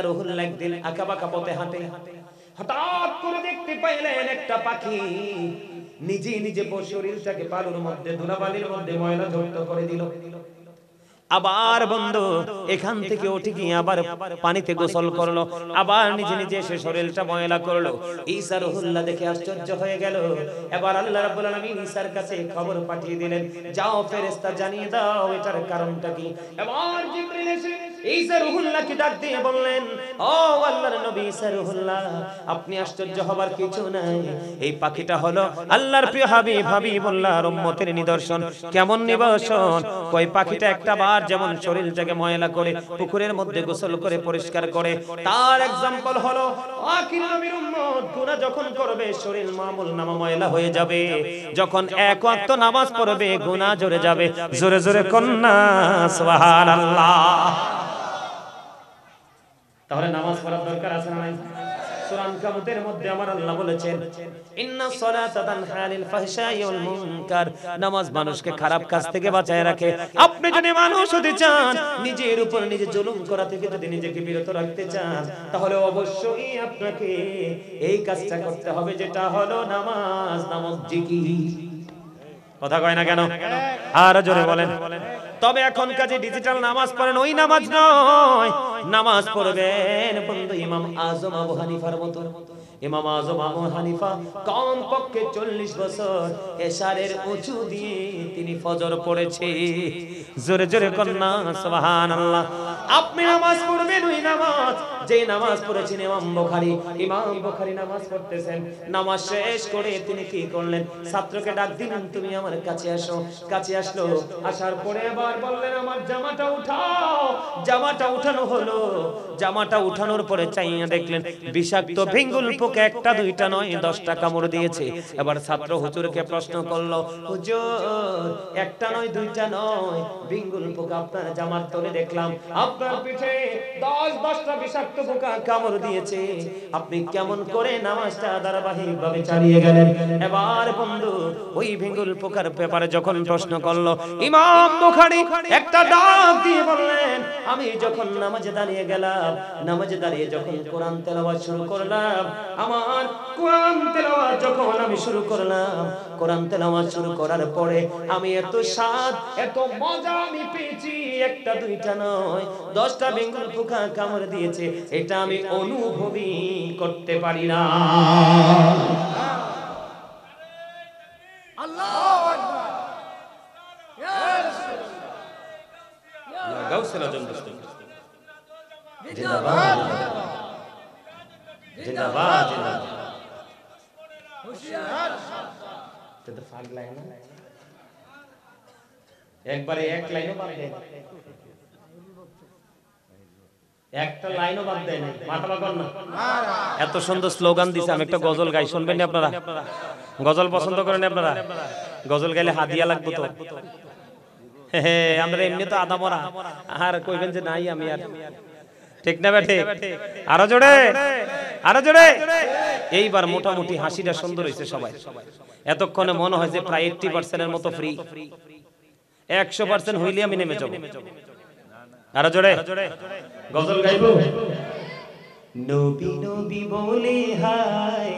রুহুল্লাহ একদিন আঁকাবাঁকা পথে হাঁটে, হঠাৎ করে দেখতে পাইলেন একটা পাখি নিজে নিজে শরীরটাকে বালুর মধ্যে, ধুলাবালির মধ্যে ময়লাযুক্ত করে দিল। আবার বন্ধু এখান থেকে উঠে গিয়ে আবার পানিতে গোসল করলো, আবার নিজে নিজে সে শরীরটা ময়লা করলো। ঈসা রুহুল্লাহ দেখে আশ্চর্য হয়ে গেল। এবার আল্লাহ রাব্বুল আলামিন ঈসার কাছে খবর পাঠিয়ে দিলেন, যাও ফেরেশতা জানিয়ে দাও এটার কারণটা কি। এবার জিবরিল এসে ঈসা রুহুল্লাহকে ডাক দিয়ে বললেন, ও আল্লাহর নবী ঈসা রুহুল্লাহ, আপনি আশ্চর্য হবার কিছু নাই। এই পাখিটা হলো আল্লাহর প্রিয় হাবিবুল্লাহর উম্মতের নিদর্শন। কেমন নিদর্শন? কই পাখিটা একটা বার যেমন শরীরটাকে ময়লা করে পুকুরের মধ্যে গোসল করে পরিষ্কার করে, তার एग्जांपल হলো আখির নবীর উম্মত গুনাহ যখন করবে শরীর মামুল নামা ময়লা হয়ে যাবে, যখন এক ওয়াক্ত নামাজ পড়বে গুনাহ ঝরে যাবে। জোরে জোরে কন্না সুবহানাল্লাহ। তাহলে নামাজ পড়ার দরকার আছে না নাই? সূরা আনকাবুতের মধ্যে আমার আল্লাহ বলেছেন, ইন্নাস সালাতা তানহা আনিল ফাহশাই ওয়াল মুনকার, নামাজ মানুষকে খারাপ কাজ থেকে বাঁচায় রাখে। আপনি যদি মানুষ হতে চান, নিজের উপর নিজে জুলুম করা থেকে যদি নিজেকে বিরত রাখতে চান, তাহলে অবশ্যই আপনাকে এই কাজটা করতে হবে, যেটা হলো নামাজ নামক জিকির। কথা কয় না কেন? আর জোরে বলেন। তবে এখন কাজে ডিজিটাল নামাজ পড়েন, ওই নামাজ নয়। নামাজ পড়বেন বন্ধু ইমাম আজম আবু হানিফার মতো। ইমাম আজম আবু হানিফা কম পক্ষে 40 বছর এশারের উঁচু দিয়ে তিনি ফজর পড়েছে। জোরে জোরে কন্না সুবহানাল্লাহ। আপনি নামাজ পড়বেন ওই নামাজ যে নামাজ পড়েছেন ইমাম বুখারী। ইমাম বুখারী নামাজ পড়তেছেন, নামাজ শেষ করে তিনি কি করলেন? ছাত্রকে ডাক দিলেন, তুমি আমার কাছে আসো। কাছে আসলো, আসার পরে আবার বললেন, আমার জামাটা উঠাও। জামাটা উঠানো হলো। জামাটা উঠানোর পরে চাইয়া দেখলেন বিষাক্ত ভিঙ্গুল পোকা একটা দুইটা নয় 10টা কামড় দিয়েছে। এবার ছাত্র হুজুরকে প্রশ্ন করলো, হুজুর একটা নয় দুইটা নয় ভিঙ্গুল পোকা আপনার জামার তলে দেখলাম, আপনার পিঠে 10টা বিষাক্ত পোকা কামড় দিয়েছে, আপনি কেমন করে নামাজটা ধারাবাহিকভাবে চালিয়ে গেলেন? এবার বন্ধু ওই ভিঙ্গুল পোকার ব্যাপারে যখন প্রশ্ন করলো, ইমাম বুখারী একটা ডাক দিয়ে বললেন, আমি যখন নামাজে দাঁড়িয়ে গেলাম, নামাজে দাঁড়িয়ে যখন কোরআন তেলাওয়াত শুরু করলাম, আমার কোরআন তেলাওয়াত যখন আমি শুরু করলাম, কোরআন তেলাওয়াত শুরু করার পরে আমি এত স্বাদ এত মজা আমি পেয়েছি, একটা দুইটা নয় 10টা ভিঙ্গুল পোকা কামড় দিয়েছে, এটা আমি অনুভবই করতে পারি না। আল্লাহু আকবার। ইয়া রাসূলুল্লাহ, ইয়া গাউসুল আজম দোস্ত, জিন্দাবাদ জিন্দাবাদ জিন্দাবাদ। হুশিয়ার তো পাগলা है ना, একবারে এক লাইনও বাদ দেয়, একটা লাইনও বাদ দেয় না। মাথা কর না, এত সুন্দর স্লোগান দিছে। আমি একটা গজল গাই, শুনবেন না আপনারা? গজল পছন্দ করেন আপনারা? গজল গাইলে হাদিয়া লাগবে তো। আমরা এমনি তো আদা মরা, আর কইবেন যে নাই আমি আর, ঠিক না বেঠে? আরো জোরে, আরো জোরে। এইবার মোটামুটি হাসিটা সুন্দর হয়েছে সবাই। এতক্ষণে মনে হয় যে প্রায় 80% এর মতো ফ্রি। 100% হইলে আমি নেমে যাব। আরো জোরে গজল গাইবো। নবী নবী বলে হায়,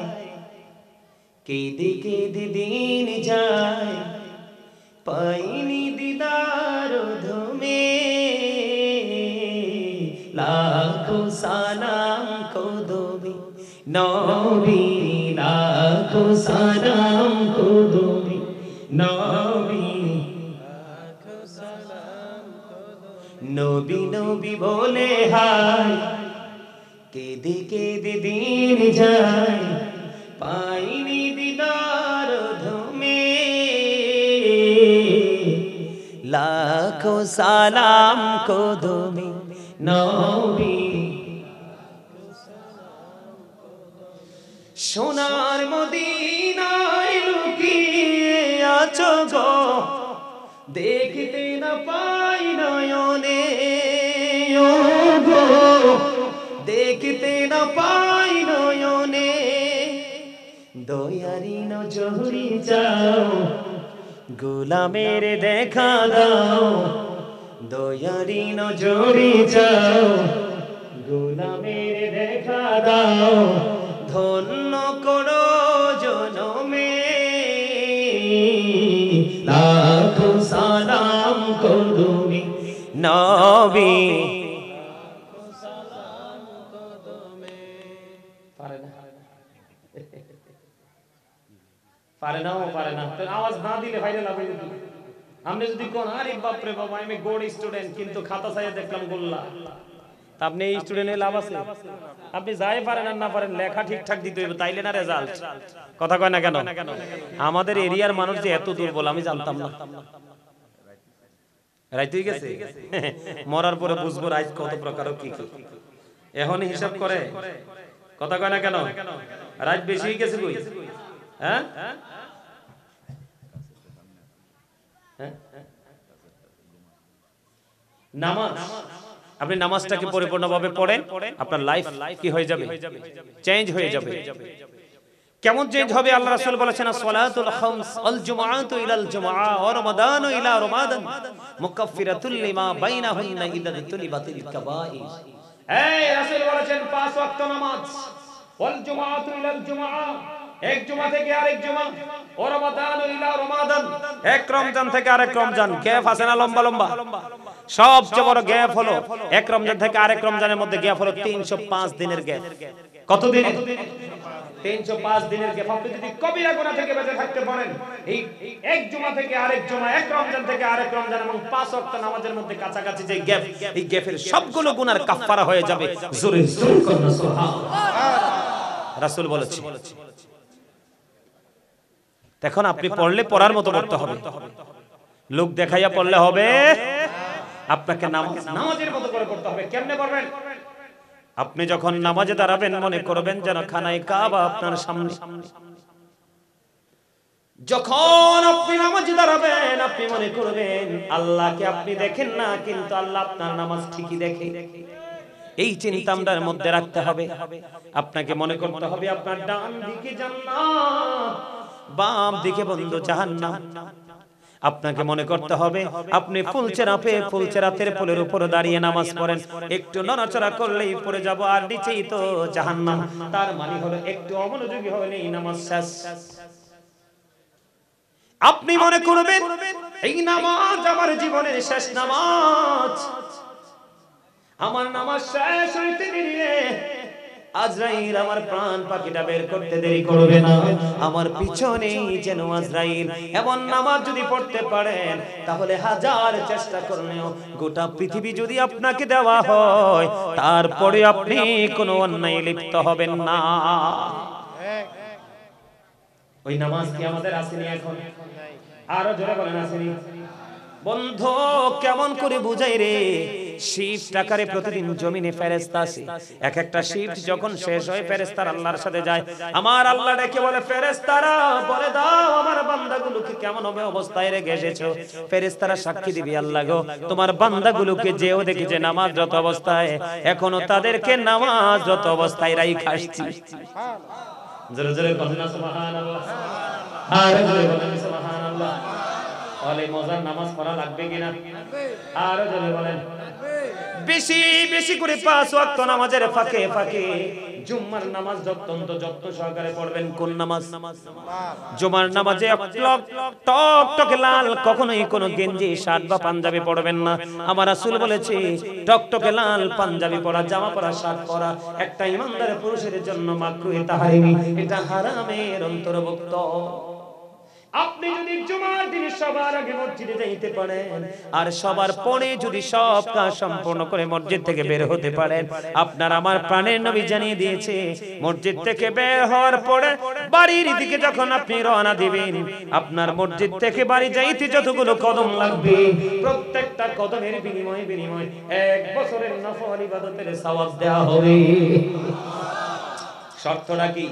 কেঁদে কেঁদে দিন যায়, পাইনি দিদার ধমে, লাখো সালাম কদমে নবী, লাখো সালাম কদমে নবী, লাখো সালাম কদমে। নবী নবী বলে হায়, কেঁদে কেঁদে দিন যায়, পাইনি দিদার ধমে, লাখো সালাম কদমে নবী। সোনার মদিনায় লুকিয়ে আছো গো, দেখতে না পাই নয়নে, ও গো দেখতে না পাই নয়নে, দয়ারি নজরি যাও, গোলামের দেখা দাও, দয়ারি নজরি যাও, গোলামের দেখা দাও ধন্য করো জনমে লাখো সালাম কদমে নবী পারে না তো আওয়াজ না দিলে ভাইরাল হবে আপনি যদি কোন আরে বাপ রে বাবা আমি গোল্ড স্টুডেন্ট কিন্তু খাতা চাইয়ে দেখলাম গোল্লা তা আপনি এই স্টুডেন্টের লাভ আছে আপনি যাই পারেন আর না পারেন লেখা ঠিকঠাক দিতে হবে তাইলে না রেজাল্ট কথা কয় না কেন আমাদের এরিয়ার মানুষ যে এত দুর্বল আমি জানতাম না রাইত হয়ে গেছে মরার পরে বুঝবো রাইত কত প্রকার কি কি এখন হিসাব করে কথা কয় না কেন রাত বেশি হয়ে গেছে কই হ্যাঁ নামাজ আপনি নামাজটাকে পরিপূর্ণভাবে পড়েন আপনার লাইফ কি হয়ে যাবে চেঞ্জ হয়ে যাবে কেমন চেঞ্জ হবে আল্লাহ রাসূল বলেছেন সালাতুল খামস আল জুমআতু ইলাল জুমআ ওয়া রমাদানু ইলা রমাদান মুকাফফিরাতুল লিমা বাইনাহুন্না ইদা তুলিবাতিল কাবাইর এই রাসূল বলেছেন পাঁচ ওয়াক্ত নামাজ ওয়াল জুমআতু ইলাল জুমআ এক জুমা থেকে আরেক জুমা ও রমাদানু ইলা রমাদান এক রমজান থেকে আরেক রমজান গ্যাপ আছে না লম্বা লম্বা সবচেয়ে বড় গ্যাপ হলো এক রমজান থেকে আরেক রমজানের মধ্যে গ্যাপ হলো 305 দিনের গ্যাপ কত দিন 305 দিনের গ্যাপ আপনি যদি কবিরা গুনাহ থেকে বেঁচে থাকতে পারেন এই এক জুমা থেকে আরেক জুমা এক রমজান থেকে আরেক রমজান এবং পাঁচ ওয়াক্ত নামাজের মধ্যে কাছাকাছি যে গ্যাপ এই গ্যাপের সবগুলো গুনার কাফারা হয়ে যাবে জোরে জোরে করুন সুবহানাল্লাহ রাসূল বলেছেন এখন আপনি পড়লে পড়ার মতো পড়তে হবে লোক দেখাইয়া পড়লে হবে আপনাকে নামাজের মতো করে পড়তে হবে কেমনে পড়বেন আপনি যখন নামাজে দাঁড়াবেন মনে করবেন যেন খানায়ে কাবা আপনার সামনে যখন আপনি নামাজে দাঁড়াবেন আপনি মনে করবেন আল্লাহকে আপনি দেখেন না কিন্তু আল্লাহ আপনার নামাজ ঠিকই দেখে এই চিন্তা আমাদের মধ্যে রাখতে হবে আপনাকে মনে করতে হবে আপনার ডান দিকে জান্নাত বাম দিকে বন্ধ জাহান্নাম আপনাকে মনে করতে হবে আপনি ফুলচেরাতের ফুলের উপর দাঁড়িয়ে নামাজ পড়েন একটু নড়াচড়া করলেই পড়ে যাব আর নিচেই তো জাহান্নাম তার মানে হলো একটু অমনোযোগী হলেই নামাজ শেষ আপনি মনে করবেন এই নামাজ আমার জীবনের শেষ নামাজ আমার নামাজ শেষ হইতে দেরি আজরাইল আমার প্রাণ পাখিটা বের করতে দেরি করবে না আমার পিছনেই যেন আজরাইল এমন নামাজ যদি পড়তে পারেন তাহলে হাজার চেষ্টা করলেও গোটা পৃথিবী যদি আপনাকে দেওয়া হয় তারপরে আপনি কোনো অন্যায় লিপ্ত হবেন না ওই নামাজ কি আমাদের আসেনি এখন আরো জোরে বলেন আসেনি বন্ধু কেমন করে বুঝাই রে শিফট আকারে প্রতিদিন জমিনে ফেরেশতা আসে এক একটা শিফট যখন শেষ হয় ফেরেশতারা আল্লাহর সাথে যায় আমার আল্লাহ ডেকে বলে ফেরেশতারা বলে দাও আমার বান্দাগুলোকে কেমন হবে অবস্থায় রেখে এসেছো ফেরেশতারা সাক্ষী দিবে আল্লাহ গো তোমার বান্দাগুলোকে যেও দেখি যে নামাজরত অবস্থায় এখনো তাদেরকে নামাজরত অবস্থায় রাইখা আসছি সুবহানাল্লাহ জোরে জোরে বলেন সুবহানাল্লাহ আর জোরে বলেন সুবহানাল্লাহ তাহলে মজার নামাজ পড়া লাগবে কিনা আর জোরে বলেন বেশি বেশি করে পাঁচ ওয়াক্ত নামাজের ফাঁকে ফাঁকে জুম্মার নামাজ যত্ন সহকারে পড়বেন কোন নামাজ জুমার নামাজে টকটকে লাল কখনোই কোনো গেঞ্জি শার্ট বা পাঞ্জাবি পরবেন না আমার রাসূল বলেছে টকটকে লাল পাঞ্জাবি পরা জামা পরা শার্ট পরা একটা ইমানদার পুরুষের জন্য মাকরুহ তাহরিমি এটা হারামের অন্তর্ভুক্ত আপনি যদি জুমার দিন সবার আগে মসজিদে যাইতে পারেন আর সবার পরে যদি সব কাজ সম্পূর্ণ করে মসজিদ থেকে বের হতে পারেন আপনার আমার প্রাণের নবী জানিয়ে দিয়েছে মসজিদ থেকে বের হওয়ার পরে বাড়ির দিকে যখন আপনি রওনা দিবেন আপনার মসজিদ থেকে বাড়ি যাইতে যতগুলো কদম লাগবে প্রত্যেকটা কদমের বিনিময়ে 1 বছরের নফল ইবাদতের সওয়াব দেওয়া হবে শর্তটা কি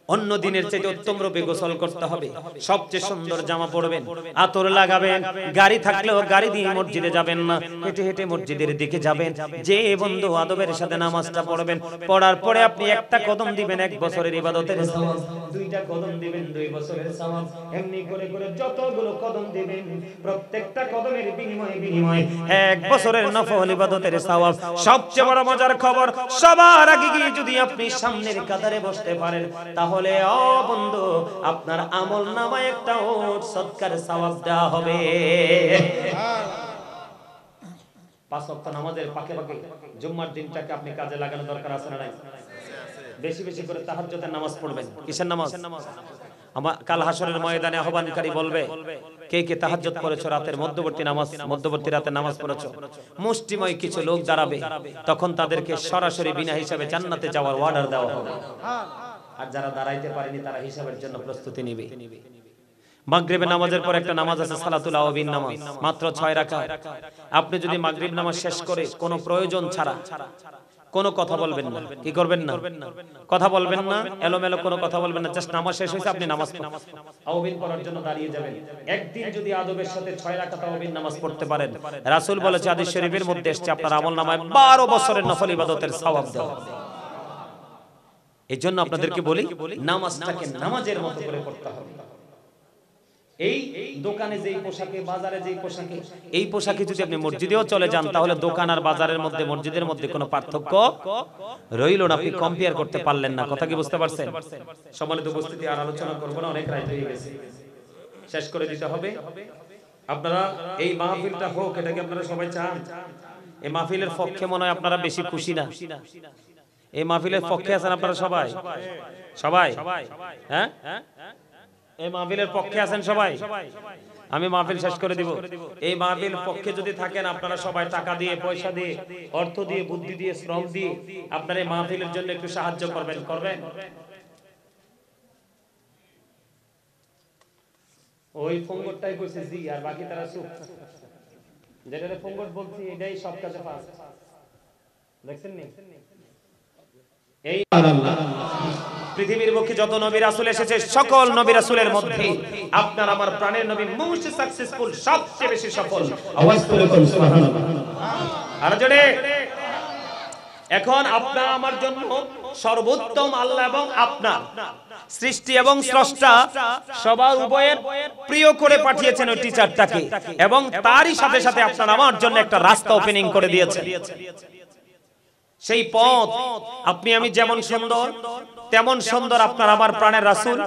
অন্য দিনের চাইতে উত্তম রূপে গোসল করতে হবে, সবচেয়ে সুন্দর জামা পরবেন, আতর লাগাবেন, গাড়ি থাকলেও গাড়ি দিয়ে মসজিদে যাবেন না, হেঁটে হেঁটে মসজিদের দিকে যাবেন, যে বন্ধু আদবের সাথে নামাজটা পড়বেন, পড়ার পরে আপনি একটা কদম দিবেন 1 বছরের ইবাদতের সওয়াব, দুইটা কদম দিবেন 2 বছরের সওয়াব, এমনি করে করে যতগুলো কদম দিবেন প্রত্যেকটা কদমের বিনিময়ে 1 বছরের নফল ইবাদতের সওয়াব। সবচেয়ে বড় মজার খবর, সবার আগে গিয়ে যদি আপনি সামনের কাতারে বসতে পারেন তাহলে ও বন্ধু আপনার আমল নামায় একটা ওট সদকার সওয়াব দেওয়া হবে। 5 ওয়াক্ত নামাজের পাকে পাকে জুম্মার দিনটাকে আপনি কাজে লাগানো দরকার আছে না নাই? বেশি বেশি করে তাহাজ্জুদের নামাজ পড়বেন। কিসের নামাজ? আমার কাল হাসরের ময়দানে আহ্বানকারী বলবে, কে কে তাহাজ্জুদ পড়েছো, রাতের মধ্যবর্তী নামাজ, মধ্যবর্তী রাতে নামাজ পড়েছো? মুষ্টিময় কিছু লোক দাঁড়াবে, তখন তাদেরকে সরাসরি বিনা হিসাবে জান্নাতে যাওয়ার অর্ডার দেওয়া হবে। আর যারা দাঁড়াইতে পারেনি তারা হিসাবের জন্য প্রস্তুতি নেবে। মাগরিবের নামাজের পর একটা নামাজ আছে সালাতুল আওয়াবিন নামাজ, মাত্র 6 রাকাত। আপনি যদি মাগরিব নামাজ শেষ করে কোনো প্রয়োজন ছাড়া কোনো কথা বলবেন না, কি করবেন না? কথা বলবেন না, এলোমেলো কোনো কথা বলবেন না, জাস্ট নামাজ শেষ হয়েছে আপনি নামাজ আওয়াবিন পড়ার জন্য দাঁড়িয়ে যাবেন। একদিন যদি আদবের সাথে 6 রাকাত আওয়াবিন নামাজ পড়তে পারেন, রাসূল বলেছে হাদিস শরীফের মধ্যে এসেছে আপনার আমলনামায় 12 বছরের নফল ইবাদতের সওয়াব দেওয়া হবে। এজন্য আপনাদেরকে বলি নামাজটাকে নামাজের মতো করে পড়তে হবে। এই দোকানে যেই পোশাকে, বাজারে যেই পোশাকে, এই পোশাকে যদি আপনি মসজিদেও চলে যান তাহলে দোকান আর বাজারের মধ্যে, মসজিদের মধ্যে কোনো পার্থক্য রইল না, আপনি কম্পেয়ার করতে পারলেন না। কথা কি বুঝতে পারছেন? সম্মানিত উপস্থিতি, আর আলোচনা করব না, অনেক রাত হয়ে গেছে, শেষ করে দিতে হবে। আপনারা এই মাহফিলটা হোক, এটাকে আপনারা সবাই চান? এই মাহফিলের পক্ষে মনে হয় আপনারা বেশি খুশি না? এই মাহফিলের পক্ষে আছেন আপনারা সবাই? সবাই? হ্যাঁ, এই মাহফিলের পক্ষে আছেন সবাই? আমি মাহফিল শেষ করে দিব। এই মাহফিল পক্ষে যদি থাকেন আপনারা সবাই টাকা দিয়ে, পয়সা দিয়ে, অর্থ দিয়ে, বুদ্ধি দিয়ে, শ্রম দিয়ে আপনারা এই মাহফিলের জন্য একটু সাহায্য করবেন। করবেন? ওই ফঙ্গটটাই কইছে জি, আর বাকি তারা চুপ। যেটা ফঙ্গট বলছি এটাই সব কাজে পাস। দেখছেন নি? এই পৃথিবীর বুকে যত নবী রাসূল এসেছে, সকল নবী রাসূলের মধ্যে আপনার আমার প্রাণের নবী মোস্ট সাকসেসফুল, সবচেয়ে বেশি সফল। আওয়াজ করে বলুন সুবহানাল্লাহ। আর জোরে। এখন আপনার আমার জন্য সর্বোত্তম আল্লাহ এবং আপনার সৃষ্টি এবং স্রষ্টা সবার উভয়ের প্রিয় করে পাঠিয়েছেন ওই টিচারটাকে, এবং তারই সাথে সাথে আপনার আমার জন্য একটা রাস্তা ওপেনিং করে দিয়েছেন। সেই পথ আপনি আমি যেমন সুন্দর, তেমন সুন্দর আপনার আমার প্রাণের রাসূল,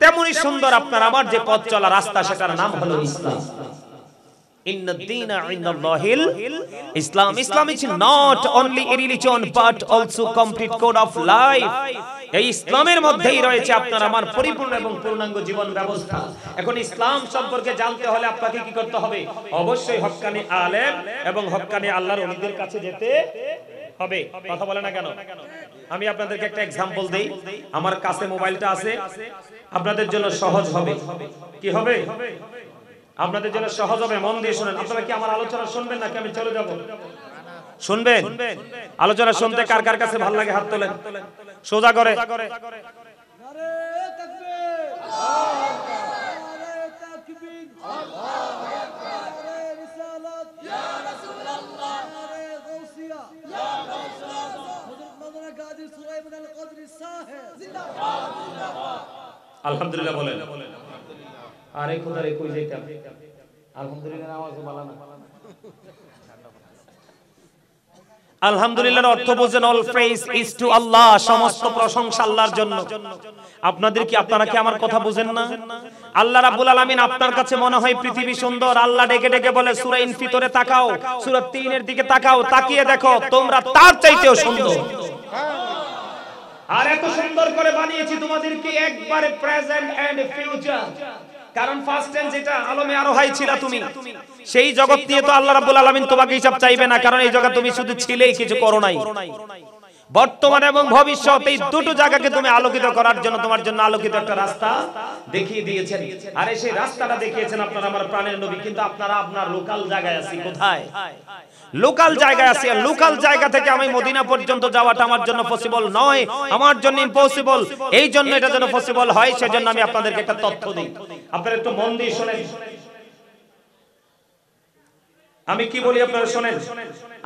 তেমনই সুন্দর আপনার আমার যে পথ চলা রাস্তা, সেটার নাম হলো ইসলাম। ইন্নাদ-দীনা ইনদাল্লাহিল ইসলাম। ইসলাম is not only a religion but also complete code of life. এই ইসলামের মধ্যেই রয়েছে আপনার আমার পরিপূর্ণ এবং পূর্ণাঙ্গ জীবন ব্যবস্থা। এখন ইসলাম সম্পর্কে জানতে হলে আপনাকে কি করতে হবে? অবশ্যই হক্কানি আলেম এবং হক্কানি আল্লাহর ওলিদের কাছে যেতে হবে। কথা বলে না কেন? আমি আপনাদেরকে একটা एग्जांपल দেই। আমার কাছে মোবাইলটা আছে, আপনাদের জন্য সহজ হবে। কি হবে? আপনাদের জন্য সহজ হবে। মন দিয়ে শুনেন। আপনারা কি আমার আলোচনা শুনবেন নাকি আমি চলে যাব? শুনবেন? আলোচনা শুনতে কার কার কাছে ভালো লাগে হাত তোলেন। সোজা করে। নারে তাকবীর, নারে তাকবীর, আল্লাহু আকবার, নারে রিসালাত, ইয়া রাসূলুল্লাহ, নারে গাউসিয়া, ইয়া গাউসুল্লাহ, হযরত মাওলানা গাজী সুলাইমান আল কদরি সাহেব জিন্দাবাদ, জিন্দাবাদ। আলহামদুলিল্লাহ বলেন। আরে খোদারে কই যাইতাম? আলহামদুলিল্লাহ আওয়াজে ভালো না। আলহামদুলিল্লাহর অর্থ বুঝেন, অল প্রেজ ইজ টু আল্লাহ, সমস্ত প্রশংসা আল্লাহর জন্য। আপনারা কি আমার কথা বুঝেন না? আল্লাহ রাব্বুল আলামিন আপনার কাছে মনে হয় পৃথিবী সুন্দর, আল্লাহ ডেকে ডেকে বলে সূরা ইনফিতরে তাকাও, সূরা 3 এর দিকে তাকাও, তাকিয়ে দেখো তোমরা তার চাইতেও সুন্দর। আর এত সুন্দর করে বানিয়েছি তোমাদেরকে একবারে প্রেজেন্ট এন্ড ফিউচার। কারণ ফার্স্ট টেন্স যেটা আলমে আরোহাই ছিল তুমি, সেই জগৎ নিয়ে তো আল্লাহ রাব্বুল আলামিন তোমাকে হিসাব চাইবে না, কারণ এই জগৎ তুমি শুধু ছিলেই, কিছু করো নাই। বর্তমান এবং ভবিষ্যৎ এই দুটো জায়গাকে তুমি আলোকিত করার জন্য তোমার জন্য আলোকিত একটা রাস্তা দেখিয়ে দিয়েছেন। আরে সেই রাস্তাটা দেখিয়েছেন আপনারা আমার প্রাণের নবী, কিন্তু আপনারা আপনার লোকাল জায়গায় আছি। কোথায়? লোকাল জায়গায় আছি। আর লোকাল জায়গা থেকে আমি মদিনা পর্যন্ত যাওয়াটা আমার জন্য পসিবল নয়, আমার জন্য ইম্পসিবল। এই জন্য এটা যেন পসিবল হয় সেজন্য আমি আপনাদেরকে একটা তথ্য দিই, আপনারা একটু মন দিয়ে শুনেন। আমি কি বলি আপনারা শুনেন।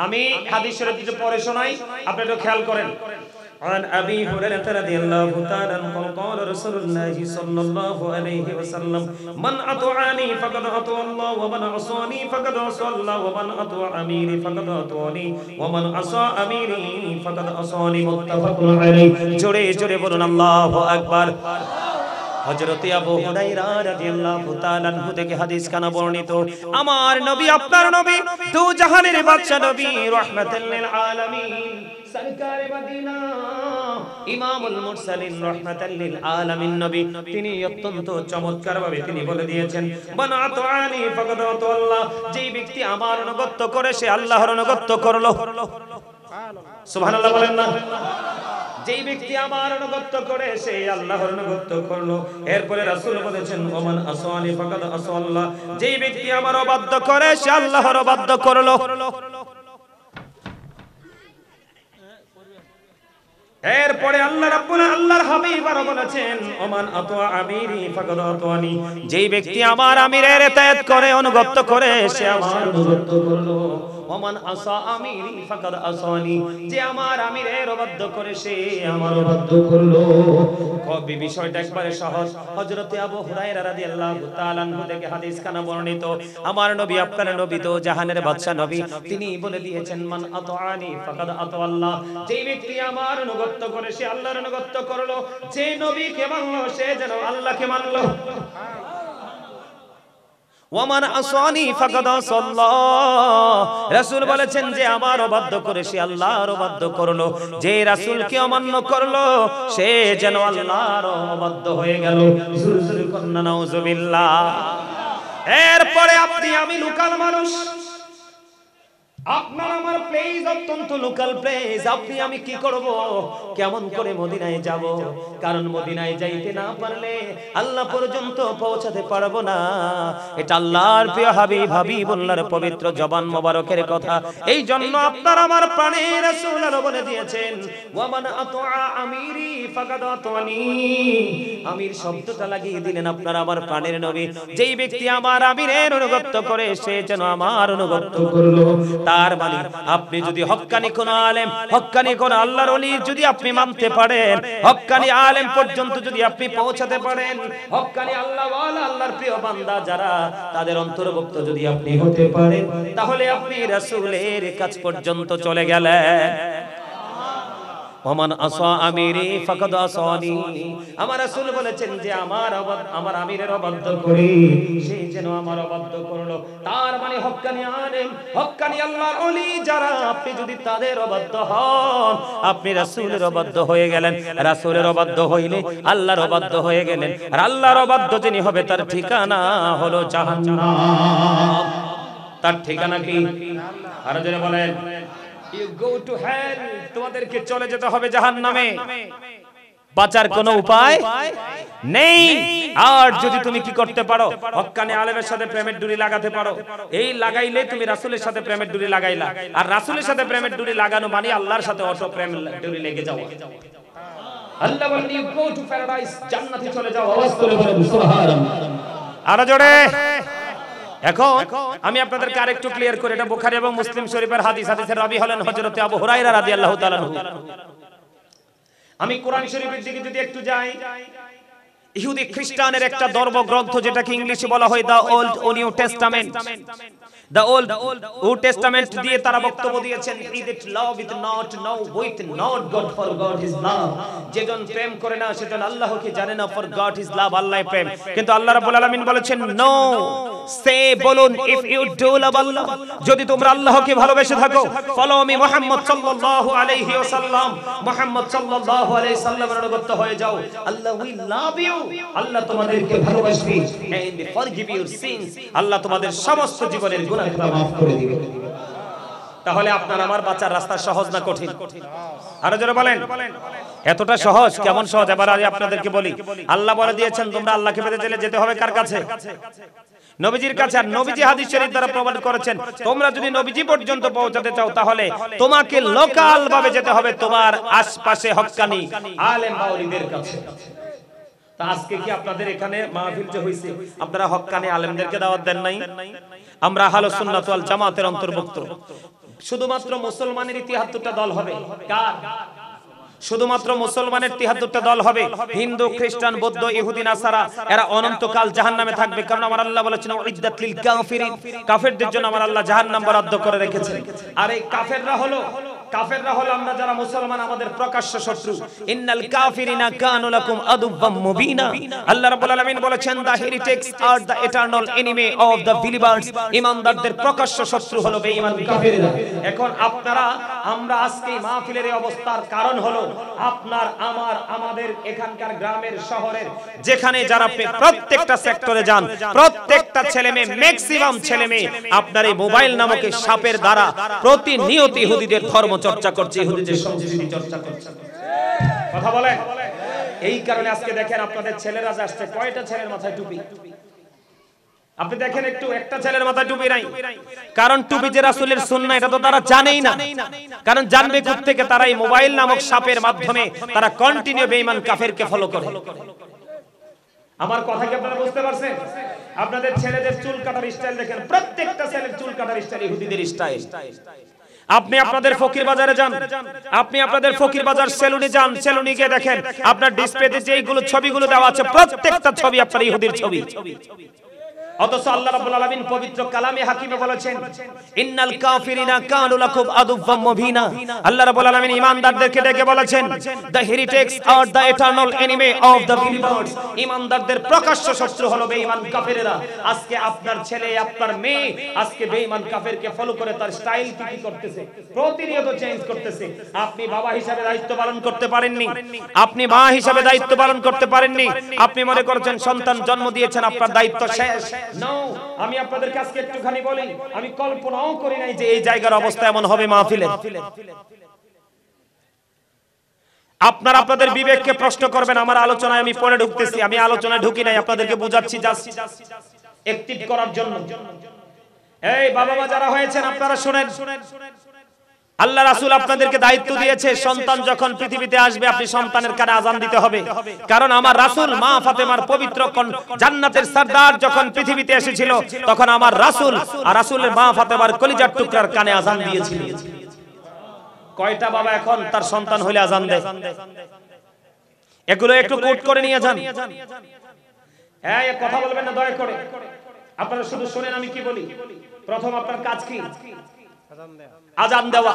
আমি হাদিস শরীফ কিছু পড়ে শোনাই, আপনারা একটু খেয়াল করেন। عن أبي هريرة رضي الله تعالى عنه قال رسول الله صلى الله عليه وسلم من أطاعني فقد أطاع الله ومن عصاني فقد عصى الله ومن أطاع أميري فقد أطاعني ومن عصى أميري فقد عصاني متفق عليه জোরে জোরে বলুন আল্লাহু আকবার। হযরত আবু হুরায়রা রাদিয়াল্লাহু তাআলা আনহু থেকে হাদিস কানা বর্ণিত, আমার নবী আপনার নবী দু জাহানের বাদশা নবী রাহমাতুল লিল আলামিন সরকারে মদিনা ইমামুল মুরসালিন রাহমাতুল লিল আলামিন নবী, তিনি অত্যন্ত চমৎকার ভাবে তিনি বলে দিয়েছেন মান আতাআনি ফাকাদ আতাআল্লাহ, যেই ব্যক্তি আমার অনুগত করে সে আল্লাহর অনুগত করলো। সুবহানাল্লাহ বলেন না। যেই ব্যক্তি আমার অনুগত করে সে আল্লাহর অনুগত করলো। এরপরে রাসূল বলেছেন ওমান আসানি ফাকাদ আসাল্লাহ, যেই ব্যক্তি আমার অবাধ্য করে সে আল্লাহর অবাধ্য করলো। এরপরে আল্লাহ রাব্বুল আল্লাহর হাবিব আরো বলেছেন ওমান আতা আমিরি ফাকাদ আতানি, যেই ব্যক্তি আমার আমিরের ইতাআত করে অনুগত করে সে আমার অনুগত করলো। ওমান আসা আমিরি ফাকাদ আসানি, যে আমার আমিরের অবাধ্য করে সে আমার অবাধ্য করলো। কবি বিষয়টা একবারে সহজ। হযরতে আবু হুরায়রা রাদিয়াল্লাহু তাআলা আনহু থেকে হাদিস কানা বর্ণিত, আমার নবী আপনার নবী তো জাহানের বাদশা নবী, তিনি বলে দিয়েছেন মান আতাআনি ফাকাদ আতাআল্লাহ, যেই ব্যক্তি আমার অনুগত করে সে আল্লাহর অনুগত করলো। যে নবীকে মানলো সে যেন আল্লাহকে মানলো। ওয়ামান আসানি ফাকাদ আসাল্লাহ, রাসূল বলেছেন যে আমার অবাধ্য করে সে আল্লাহর অবাধ্য করলো। যে রাসূলকে অমান্য করলো সে যেন আল্লাহর অবাধ্য হয়ে গেল। জোরে কন্না নাউজুবিল্লাহ। এরপরে আপনি আমি লোকাল মানুষ, আপনার আমার প্লেস অত্যন্ত লোকাল প্লেস। আপনি আমি কি করব, কেমন করে মদিনায় যাব? কারণ মদিনায় যাইতে না পারলে আল্লাহ পর্যন্ত পৌঁছাতে পারবো না। এটা আল্লাহর প্রিয় হাবিবুল্লাহর পবিত্র জবান মোবারকের কথা। এই জন্য আপনার আমার প্রাণের রাসূল আরো বলে দিয়েছেন ওয়ামান আতা আমিরি ফাকাদ আতানি, আমির শব্দটা লাগিয়ে দিলেন আপনার আমার প্রাণের নবী। যেই ব্যক্তি আমার আমিরের অনুগত করে সে যেন আমার অনুগত করলো। তার মানে আপনি যদি হক্কানি কোন আলেম, হক্কানি কোন আল্লাহর ওলি যদি আপনি মানতে পারেন, হক্কানি আলেম পর্যন্ত যদি আপনি পৌঁছাতে পারেন, হক্কানি আল্লাহওয়ালা আল্লাহর প্রিয় বান্দা যারা তাদের অন্তর্ভুক্ত যদি আপনি হতে পারেন, তাহলে আপনি রাসূলের কাছ পর্যন্ত চলে গেলেন। ওমান আসা আমিরি ফাকাদ আসানি, আমার রাসূল বলেছেন যে আমার আমিরের অবাধ্য করে সে যেন আমার অবাধ্য করলো। তার মানে হক্কানি আলেম, হক্কানি আল্লাহর ওলি যারা, আপনি যদি তাদের অবাধ্য হন আপনি রাসূলের অবাধ্য হয়ে গেলেন। রাসূলের অবাধ্য হইলে আল্লাহর অবাধ্য হয়ে গেলেন। আর আল্লাহর অবাধ্য যিনি হবে তার ঠিকানা হলো জাহান্নাম। তার ঠিকানা কি? আরো জোরে বলেন। You go to hell, তোমাদেরকে চলে যেতে হবে জাহান্নামে, বাঁচার কোনো উপায় নেই। আর যদি তুমি কি করতে পারো, হক্কানি আলেমের সাথে প্রেমের ডুরি লাগাতে পারো, এই লাগাইলে তুমি রাসূলের সাথে প্রেমের ডুরি লাগাইলা। আর রাসূলের সাথে প্রেমের ডুরি লাগানো মানে আল্লাহর সাথে অটো প্রেম ডুরি লেগে যাওয়া। আল্লাহ বলেন you go to paradise, জান্নাতে চলে যাও। আওয়াজ করে বলেন সুবহানাল্লাহ। আরো জোরে। এখন আমি আপনাদেরকে আরেকটু ক্লিয়ার করে, এটা বুখারী এবং মুসলিম শরীফের হাদিস। হাদিসের রাবী হলেন হযরত আবু হুরায়রা রাদিয়াল্লাহু তাআলা আনহু। আমি কোরআন শরীফের দিকে যদি একটু যাই, ইহুদি খ্রিস্টানের একটা ধর্মগ্রন্থ যেটাকে ইংলিশে বলা হয় দা ওল্ড ও new testament. The old testament দিয়ে তারা বক্তব্য দিয়েছেন he that love with not know with not God for God is love, যেজন প্রেম করে না সেজন আল্লাহকে জানে না, for God is love, আল্লাহই প্রেম। কিন্তু আল্লাহ রাব্বুল আলামিন বলেছেন no, say বলুন if you do love Allah, যদি তোমরা আল্লাহকে ভালোবেসে থাকো, follow me মুহাম্মদ সাল্লাল্লাহু আলাইহি ওয়াসাল্লাম, মুহাম্মদ সাল্লাল্লাহু আলাইহি সাল্লামের অনুগত হয়ে যাও, আল্লাহ will love you, আল্লাহ তোমাদেরকে ভালোবাসবে, and forgive your sins, আল্লাহ তোমাদের সমস্ত জীবনের গুনাহ মাফ করে দিবে। তাহলে আপনার আমার বাঁচার রাস্তা সহজ না কঠিন? আরো জোরে বলেন। এতটা সহজ? কেমন সহজ? এবার আজ আপনাদেরকে বলি, আল্লাহ বলে দিয়েছেন তোমরা আল্লাহকে পেতে চাইলে যেতে হবে কার কাছে? নবীজির কাছে। আর নবীজি হাদিস শরীফ দ্বারা প্রমাণ করেছেন তোমরা যদি নবীজি পর্যন্ত পৌঁছাতে চাও তাহলে তোমাকে লোকাল ভাবে যেতে হবে তোমার আশপাশে হক্কানি আলেম মাওলিদের কাছে। তা আজকে কি আপনাদের এখানে মাহফিল যে হইছে আপনারা হক্কানি আলেমদেরকে দাওয়াত দেন নাই? আমরা আহলুস সুন্নাত ওয়াল জামাতের অন্তর্ভুক্ত। শুধুমাত্র মুসলমানের 73টা দল হবে। কার? শুধুমাত্র মুসলমানের 73টা দল হবে। হিন্দু, খ্রিস্টান, বৌদ্ধ, ইহুদি, নাসারা এরা অনন্তকাল জাহান্নামে থাকবে। কারণ আমার আল্লাহ বলেছেন উইদ্দাত লিল কাফিরিন, কাফেরদের জন্য আমার আল্লাহ জাহান্নাম বরাদ্দ করে রেখেছেন। আর এই কাফেররা হলো আমরা যারা মুসলমান আমাদের প্রকাশ্য শত্রু। ইন্নাল কাফিরিনা কানু লাকুম আদুওয়াম মুবিনা। আল্লাহ রাব্বুল আলামিন বলেছেন the heretics are the eternal enemy of the believers. ঈমানদারদের প্রকাশ্য শত্রু হলো বেঈমান কাফেররা। এখন আমরা আজকে মাহফিলের এই অবস্থার কারণ হলো আপনার আমার আমাদের এখানকার গ্রামের শহরের যেখানে যারা প্রত্যেকটা সেক্টরে যান প্রত্যেকটা ছেলেমেয়ে ম্যাক্সিমাম ছেলেমেয়ে আপনার এই মোবাইল নামক সাপের দ্বারা প্রতিনিয়ত ইহুদিদের ধর্ম চর্চা করছে, ইহুদিদের সংস্কৃতি চর্চা করছে। কথা বলেন। এই কারণে আজকে দেখেন আপনাদের ছেলেরা আসছে, কয়টা ছেলের মাথায় টুপি? আপনি দেখেন একটু, একটা ছেলের মাথায় টুপি নাই। কারণ টুপি যে রাসূলের সুন্নাহ এটা তো তারা জানেই না। কারণ জানবে কোথা থেকে? তারা এই মোবাইল নামক সাপের মাধ্যমে তারা কন্টিনিউ বেঈমান কাফেরকে ফলো করে। আমার কথা কি আপনারা বুঝতে পারছেন? আপনাদের ছেলেদের চুল কাটার স্টাইল দেখেন, প্রত্যেকটা ছেলের চুল কাটার স্টাইল ইহুদিদের স্টাইল। আপনি আপনাদের ফকির বাজারে যান, আপনি আপনাদের ফকির বাজার সেলুনে যান, সেলুনে গিয়ে দেখেন আপনার ডিসপ্লেতে যেইগুলো ছবিগুলো দেওয়া আছে প্রত্যেকটা ছবি আপনার ইহুদির ছবি। অথচ আল্লাহ রাব্বুল আলামিন পবিত্র কালামে হাকিমে বলেছেন ইন্নাল কাফিরিনা কানু লাকুম আদুওয়াম মুবিনা। আল্লাহ রাব্বুল আলামিন ঈমানদারদেরকে ডেকে বলেছেন the heretics are the eternal enemy of the believers. ঈমানদারদের প্রকাশ্য শত্রু হলো বেঈমান কাফেররা। আজকে আপনার ছেলে আপনার মেয়ে আজকে বেঈমান কাফেরকে ফলো করে তার স্টাইল কি করতেছে, প্রতিনিয়ত চেঞ্জ করতেছে। আপনি বাবা হিসেবে দায়িত্ব পালন করতে পারেননি, আপনি মা হিসেবে দায়িত্ব পালন করতে পারেননি। আপনি মনে করছেন সন্তান জন্ম দিয়েছেন আপনার দায়িত্ব শেষ। আমি আপনাদের কাছে একটুখানি বলি, আমি কল্পনাও করি নাই যে এই জায়গার অবস্থা এমন হবে মাহফিলে। আপনারা আপনাদের বিবেককে প্রশ্ন করবেন। আমার আলোচনায় আমি পরে ঢুকতেছি, আমি আলোচনায় ঢুকি নাই, আপনাদেরকে বুঝাচ্ছি জাস্ট অ্যাক্টিভ করার জন্য। এই বাবা মা যারা হয়েছেন আপনারা শুনেন, আল্লাহ রাসূল আপনাদেরকে দায়িত্ব দিয়েছে সন্তান যখন পৃথিবীতে আসবে আপনি সন্তানের কানে আযান দিতে হবে। কারণ আমার রাসূল মা ফাতেমার পবিত্র জান্নাতের সরদার যখন পৃথিবীতে এসেছিল তখন আমার রাসূল আর রাসূলের মা ফাতেমার কলিজার টুকরার কানে আযান দিয়েছিল। কয়টা বাবা এখন তার সন্তান হইলে আযান দেয়? এগুলো একটু কোট করে নিয়ে যান। হ্যাঁ, এই কথা বলবেন না দয়া করে, আপনারা শুধু শুনেন আমি কি বলি। প্রথম আপনার কাজ কি? আযান দেওয়া।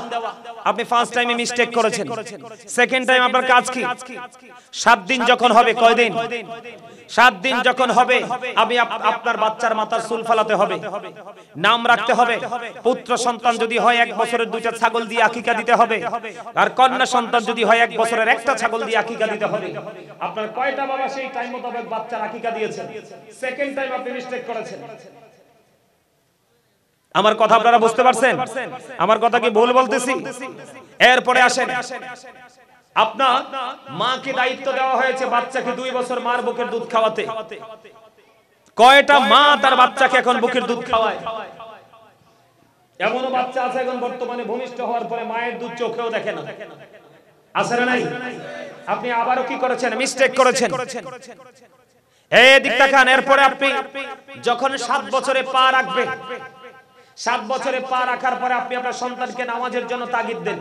আপনি ফার্স্ট টাইমে মিস্টেক করেছেন, সেকেন্ড টাইম আপনার কাজ কি? 7 দিন যখন হবে, কয় দিন? 7 দিন যখন হবে আমি আপনার বাচ্চার মাথার চুল ফালাতে হবে, নাম রাখতে হবে। পুত্র সন্তান যদি হয় 1 বছরের 2টা ছাগল দিয়ে আকিকা দিতে হবে, আর কন্যা সন্তান যদি হয় 1 বছরের 1টা ছাগল দিয়ে আকিকা দিতে হবে। আপনার কয়টা বাবা সেই টাইম মোতাবেক বাচ্চার আকিকা দিয়েছেন? সেকেন্ড টাইম আপনি মিস্টেক করেছেন। আমার কথা আপনারা বুঝতে পারছেন? আমার কথা কি ভুল বলতেছি? এরপরে আসেন, আপনার মাকে দায়িত্ব দেওয়া হয়েছে বাচ্চাকে 2 বছর মার বুকের দুধ খাওয়াতে। কয়টা মা তার বাচ্চাকে এখন বুকের দুধ খাওয়ায়? এমনও বাচ্চা আছে এখন বর্তমানে ভূমিষ্ঠ হওয়ার পরে মায়ের দুধ চোখেও দেখে না। আছে না নাই? আপনি আবারও কি করেছেন? মিস্টেক করেছেন। এই দিক তাকান। এরপরে আপনি যখন 7 বছরে পা রাখবে, 7 বছরে পা রাখার পরে আপনি আপনার সন্তানকে নামাজের জন্য তাগিদ দেন।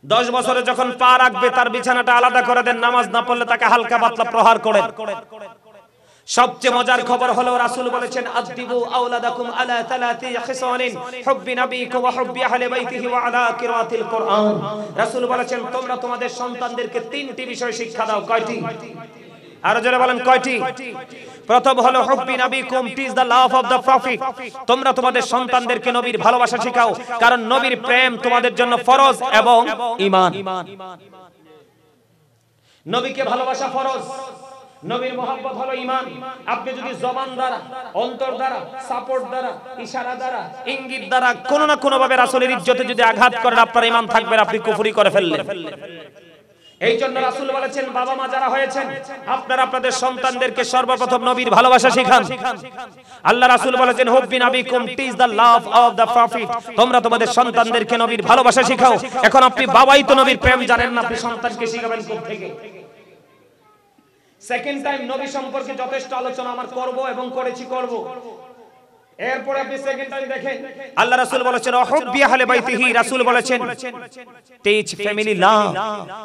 10 বছরে যখন পা রাখবে তার বিছানাটা আলাদা করে দেন, নামাজ না পড়লে তাকে হালকা পাতলা প্রহার করেন। সবচেয়ে মজার খবর হলো রাসূল বলেছেন আদিবু আওলাদাকুম আলা 3 খিসালিন হুব্বি নবিকুম ওয়া হুব্বি আহলি বাইতিহি ওয়া আলা কিরাতিল কুরআন। রাসূল বলেছেন তোমরা তোমাদের সন্তানদেরকে 3টি বিষয় শিক্ষা দাও। কয়টি? আরো জোরে বলেন কয়টি? প্রথম হলো হুব্বি নবিকুম, টিজ দা লাভ অফ দা প্রফিট। তোমরা তোমাদের সন্তানদেরকে নবীর ভালোবাসা শেখাও, কারণ নবীর প্রেম তোমাদের জন্য ফরজ এবং ঈমান। নবীকে ভালোবাসা ফরজ, নবীর মহব্বত হলো ঈমান। আপনি যদি জবান দ্বারা, অন্তর দ্বারা, সাপোর্ট দ্বারা, ইশারা দ্বারা, ইঙ্গিত দ্বারা কোন না কোন ভাবে রাসূলের ইজ্জতে যদি আঘাত করেন, আপনার ঈমান থাকবে না, আপনি কুফরি করে ফেললেন। এই জন্য রাসূল বলেছেন, বাবা মা যারা হয়েছেন আপনারা আপনাদের সন্তানদেরকে সর্বপ্রথম নবীর ভালোবাসা শিখান। আল্লাহ রাসূল বলেছেন, হুব্বি নাবিকুম teach the love of the prophet, তোমরা তোমাদের সন্তানদেরকে নবীর ভালোবাসা শিখাও। এখন আপনি বাবাই তো নবীর প্রেম জানেন না, আপনি সন্তানকে শিখাবেন কোথা থেকে? সেকেন্ড টাইম নবী সম্পর্কে যথেষ্ট আলোচনা আমার করব এবং করেছি করব। এরপরে আপনি সেকেন্ড টাইম দেখেন আল্লাহ রাসূল বলেছেন হুব্বি আহলে বাইতিহি, রাসূল বলেছেন টিচ ফ্যামিলি লাভ,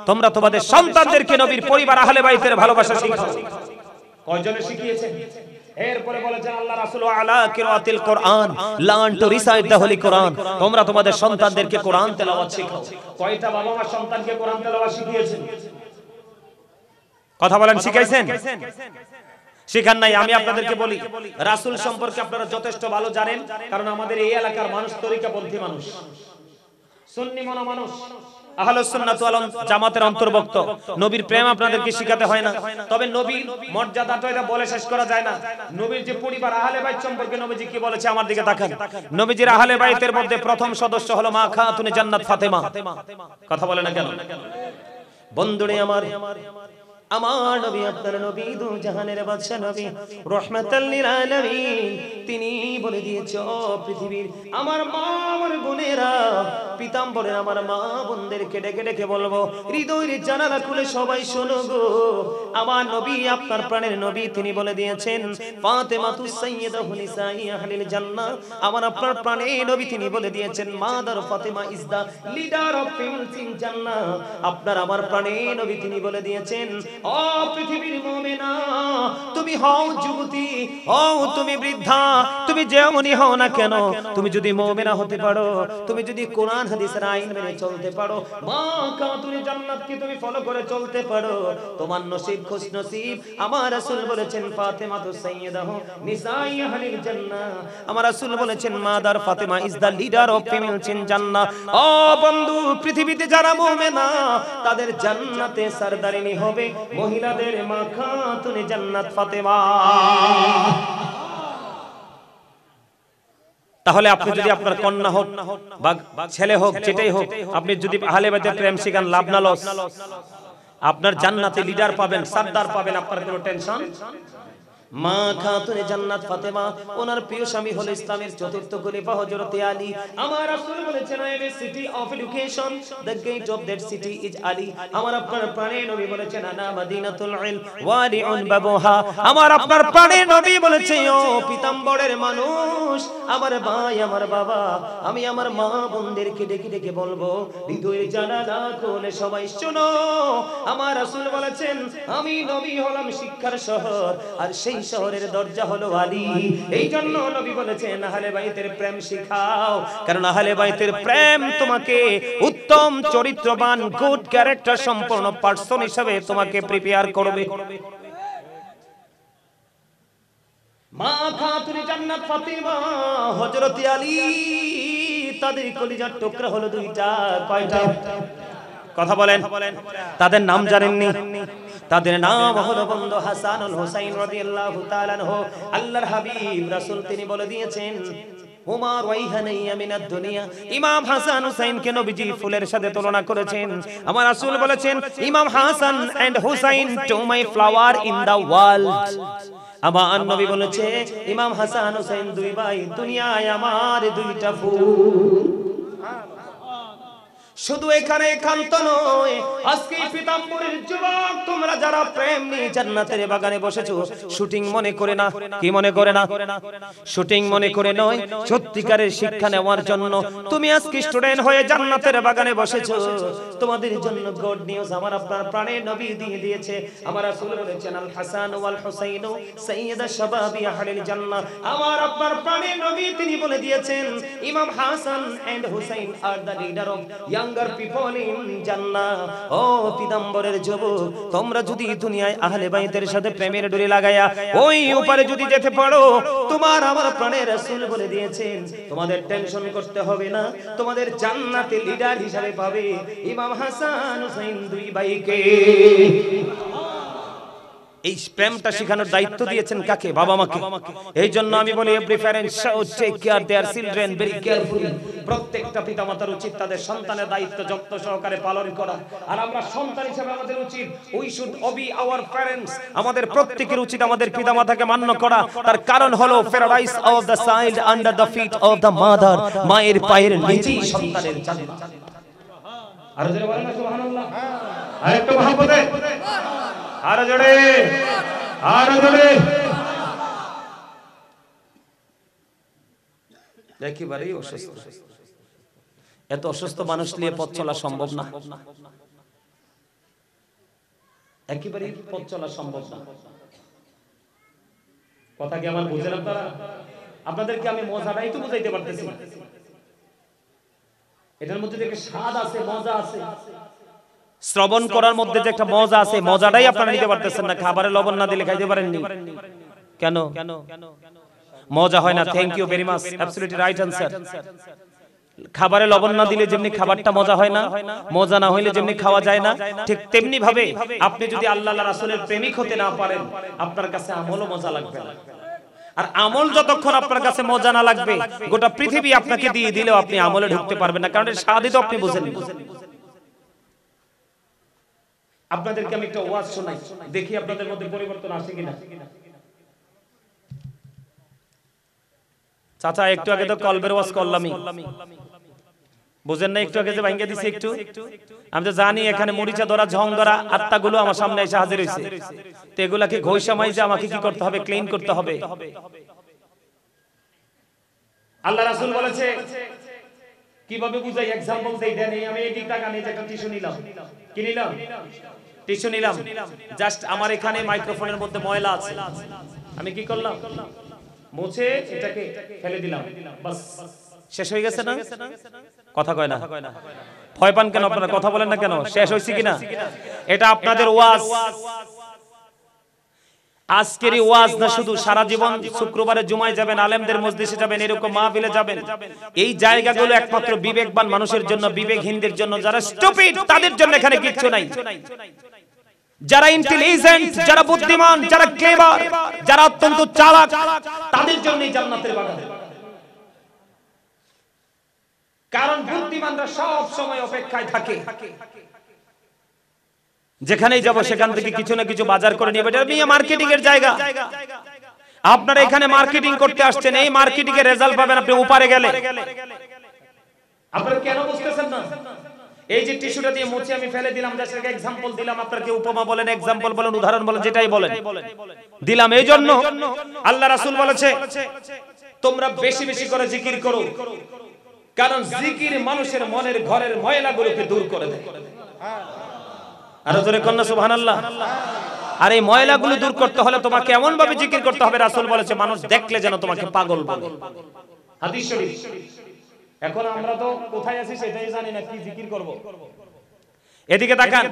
তোমরা তোমাদের সন্তানদেরকে নবীর পরিবার আহলে বাইতের ভালোবাসা শিখাও। কয়জনে শিখিয়েছেন? এরপরে বলেছেন আল্লাহ রাসূল আলা কিরাআতিল কোরআন, learn to recite the holy Quran, তোমরা তোমাদের সন্তানদেরকে কোরআন তেলাওয়াত শিখাও। কয়টা বাবা মা সন্তানকে কোরআন তেলাওয়াত শিখিয়েছেন? কথা বলেন, শিখাইছেন? শিখান নাই? আমি আপনাদেরকে বলি, রাসূল সম্পর্কে আপনারা যথেষ্ট ভালো জানেন, কারণ আমাদের এই এলাকার মানুষ তরিকাপন্থী মানুষ, সুন্নি মনা মানুষ, আহলুস সুন্নাত ওয়াল জামাতের অন্তর্ভুক্ত। নবীর প্রেম আপনাদেরকে শিখাতে হয় না, তবে নবীর মর্যাদাটা এটা বলে শেষ করা যায় না। নবীর যে পরিবার আহলে বাইত সম্পর্কে নবীজি কি বলেছে, আমার দিকে তাকান। নবীজির আহলে বাইতের মধ্যে প্রথম সদস্য হলো মা খাতুনে জান্নাত ফাতেমা। কথা বলে না কেন? বন্ধুরে আমার, আমার নবী, আপনার নবী, দু জাহানের বাদশা নবী, রাহমাতাল লিল আলামিন, তিনি বলে দিয়েছে, ও পৃথিবীর আমার মা, আমার বোনেরা, পিতাম্বরের আমার মা বোনদেরকে ডেকে ডেকে বলবো, হৃদয়ের জানালা খুলে সবাই শোনো গো, আমার নবী, আপনার প্রাণের নবী, তিনি বলে দিয়েছেন ফাতেমাতুস সাইয়্যিদাতু নিসাই আহলিল জান্নাহ, আমার আপনার প্রাণের নবী, তিনি বলে দিয়েছেন mother Fatima is the leader of females in Jannah, আপনার আমার প্রাণের নবী, তিনি বলে দিয়েছেন, ও পৃথিবীর মুমিনা, তুমি হও যুবতী, হও তুমি বৃদ্ধা, তুমি যেমনই হও না কেন, তুমি যদি মুমিনা হতে পারো, তুমি যদি কোরআন হাদিসের আইন মেনে চলতে পারো, মা খাতুনে জান্নাতকে তুমি ফলো করে চলতে পারো, তোমার নসিব খুশ নসিব। আমার রাসূল বলেছেন ফাতেমাতুস সাইয়্যিদাতু নিসাই আহলিল জান্নাহ, আমার রাসূল বলেছেন mother Fatima is the leader of females in Jannah. ও বন্ধু, পৃথিবীতে যারা মুমিনা তাদের জান্নাতে সরদারিনী হবে মহিলাদের মা খাতুনে জান্নাত ফাতেমা। তাহলে আপনি যদি আপনার কন্যা হোক বা ছেলে হোক, যেটাই হোক, আপনি যদি আহলে বাইতের প্রেম শিখান, লাভ না লস, আপনার জান্নাতে লিডার পাবেন, সরদার পাবেন, আপনার কোনো টেনশন। মা খাতুনে জান্নাত ফাতেমা, ওনার প্রিয় স্বামী হলো ইসলামের চতুর্থ খলিফা হযরত আলী। আমার রাসূল বলেছেন, I am a city of education, the gate of that city is Ali. আমার আপনার প্রাণের নবী বলেছেন, আনা মাদিনাতুল ইলম ওয়ালিউন বাবুহা। আমার আপনার প্রাণের নবী বলেছে, ও পিতাম্বরের মানুষ, আমার ভাই, আমার বাবা, আমি আমার মা বোনদেরকে ডেকে ডেকে বলবো, হৃদয়ের জানালা খুলে সবাই শোনো। আমার রাসূল বলেছেন, আমি নবী হলাম শিক্ষার শহর, আর সেই শহরের দরজা হলো আলী। এই জন্য নবী বলেছেন আহলে বাইতের প্রেম শিখাও, কারণ আহলে বাইতের প্রেম তোমাকে উত্তম চরিত্রবান, গুড ক্যারেক্টার সম্পন্ন পারসন হিসেবে তোমাকে প্রিপেয়ার করবে। মা খাতুনে জান্নাত ফাতেমা, হযরত আলী, তাদের কলিজার টুকরা হলো দুইটা। কয়টা? কথা বলেন। তাদের নাম জানেননি? তাদের নাম হলো বন্ধু হাসানুল হুসাইন রাদিয়াল্লাহু তাআলা আনহু। আল্লাহর হাবিব রাসূল তিনি বলে দিয়েছেন, হুমা রাইহানাইয়া মিনাদ দুনিয়া। ইমাম হাসান হুসাইনকে নবীজি ফুলের সাথে তুলনা করেছেন। আমার রাসূল বলেছেন, imam Hasan and Hussain to my flower in the world. আমার নবী বলেছে, ইমাম হাসান হুসাইন দুই ভাই, দুনিয়ায় আমার দুইটা ফুল। শুধু এখানে একান্ত নয়, আজকে পিতাম্বরের যুবক তোমরা যারা প্রেম নিয়ে জান্নাতের বাগানে বসেছো, শুটিং মনে করে না, কি মনে করে না, শুটিং মনে করে নয়, সত্যিকারের শিক্ষা নেওয়ার জন্য তুমি আজকে স্টুডেন্ট হয়ে জান্নাতের বাগানে বসেছো। তোমাদের জন্য গুড নিউজ আমার আপনার প্রাণের নবী দিয়ে দিয়েছে। আমার রাসূল বলেছেন, আল হাসান ওয়াল হুসাইন সাইয়্যিদা শাবাবি আহলিল জান্নাহ। আমার আপনার প্রাণের নবী তিনি বলে দিয়েছেন, imam Hasan and Hussain are the leader of younger people in Jannah. ও পিতাম্বরের যুবক, তোমরা যদি দুনিয়ায় আহলে বাইতের সাথে প্রেমের ডোরি লাগায়া ওই উপরে যদি যেতে পারো, তোমার আমার প্রাণের রাসূল বলে দিয়েছেন, তোমাদের টেনশন করতে হবে না, তোমাদের জান্নাতে লিডার হিসেবে পাবে ইমাম হাসান হুসাইন দুই ভাইকে। এই প্রেমটা শেখানোর দায়িত্ব দিয়েছেন কাকে? বাবা মাকে। এই জন্য আমি বলি every parent should take care their children very carefully. প্রত্যেকটা পিতামাতার উচিত তাদের সন্তানের দায়িত্ব যত্ন সহকারে পালন করা। আর আমরা সন্তান হিসেবে আমাদের উচিত we should Obi our parents. আমাদের প্রত্যেকের উচিত আমাদের পিতামাতাকে মান্য করা। তার কারণ হলো paradise of the child under the feet of the mother. মায়ের পায়ের নিচেই সন্তানের জান্নাত। আর জোরে বলেন না সুবহানাল্লাহ। আরেকটু মহব্বতে, আর জোরে, আর জোরে। একেবারেই অসুস্থ। এত অসুস্থ মানুষ নিয়ে পথ চলা সম্ভব না, একেবারেই পথ চলা সম্ভব না। কথা কি আমার বুঝেন আপনারা? আপনাদেরকে আমি মজাটাই তো বুঝাইতে পারতেছি না। এটার মধ্যে যে একটা স্বাদ আছে, মজা আছে, শ্রবণ করার মধ্যে যে একটা মজা আছে, মজাটাই আপনারা নিতে পারতেছেন না। খাবারে লবণ না দিলে খাইতে পারেননি কেন? মজা হয় না। Thank you very much, absolutely right answer. খাবারে লবণ না দিলে যেমনি খাবারটা মজা হয় না, মজা না হইলে যেমনি খাওয়া যায় না, ঠিক তেমনি ভাবে আপনি যদি আল্লাহ রাসূলের প্রেমিক হতে না পারেন, আপনার কাছে আমলও মজা লাগবে না। আর আমল যতক্ষণ আপনার কাছে মজা না লাগবে, গোটা পৃথিবী আপনাকে দিয়ে দিলেও আপনি আমলে ঢুকতে পারবেন না, কারণ এর স্বাদই তো আপনি বুঝেন। আপনাদেরকে আমি একটা ওয়াজ শোনাই, দেখি আপনাদের মধ্যে পরিবর্তন আসে কিনা। চাচা একটু আগে তো কলবের ওয়াজ করলামই, বুঝেন না? একটু আগে যে ভাঙ্গা দিছি একটু, আমি তো জানি এখানে মরিচা ধরা ঝং ধরা আত্মাগুলো আমার সামনে এসে হাজির হয়েছে। তো এগুলাকে ঘষা মাইজে আমাকে কি করতে হবে? ক্লিন করতে হবে। আল্লাহ রাসূল বলেছে কিভাবে বুঝাই, एग्जांपल দেই। দেন আমি এই টাকা নিয়ে একটা টিস্যু নিলাম। কি নিলাম? টিস্যু নিলাম। জাস্ট আমার এখানে মাইক্রোফোনের মধ্যে ময়লা আছে, আমি কি করলাম? মুছে এটাকে ফেলে দিলাম, বাস শেষ হয়ে গেছে না? কথা কয় না। ভয় পান কেন আপনারা? কথা বলেন না কেন? শেষ হইছে কিনা? এটা আপনাদের ওয়াজ। আজকেরই ওয়াজ না শুধু, সারা জীবন শুক্রবারে জুমায় যাবেন, আলেমদের মজলিসে যাবেন, এরকম মাহফিলে যাবেন। এই জায়গাগুলো একমাত্র বিবেকবান মানুষের জন্য, বিবেকহীনদের জন্য, যারা স্টুপিড তাদের জন্য এখানে কিচ্ছু নাই। যারা ইন্টেলিজেন্ট, যারা বুদ্ধিমান, যারা ক্লেভার, যারা অত্যন্ত চালাক, তাদের জন্যই জান্নাতের বাগান। কারণ বুদ্ধিমানরা সব সময় অপেক্ষায় থাকে, যেখানেই যাব সেখান থেকে কিছু না কিছু বাজার করে নিয়ে। এটা মার্কেটিং এর জায়গা। আপনারা এখানে মার্কেটিং করতে আসছেন, এই মার্কেটিং এর রেজাল্ট পাবেন আপনি উপরে গেলে। আপনারা কেন বুঝতেছেন না? এই যে টিস্যুটা দিয়ে মুছে আমি ফেলে দিলাম, জাস্ট একটা एग्जांपल দিলাম। আপনারা কি উপমা বলেন, एग्जांपल বলেন, উদাহরণ বলেন, যেটাই বলেন দিলাম। এই জন্য আল্লাহ রাসূল বলেছে তোমরা বেশি বেশি করে জিকির করো, কারণ জিকির মানুষের মনের ঘরের ময়লাগুলোকে দূর করে দেয়। আর জোরে কন্না সুবহানাল্লাহ। আর এই ময়লাগুলো দূর করতে হলে তোমাকে এমন ভাবে জিকির করতে হবে, রাসূল বলেছে মানুষ দেখলে যেন তোমাকে পাগল বলে। হাদিস শরীফ। এখন আমরা তো কোথায় আছি সেটাই জানি না, কি জিকির করব। এদিকে তাকান,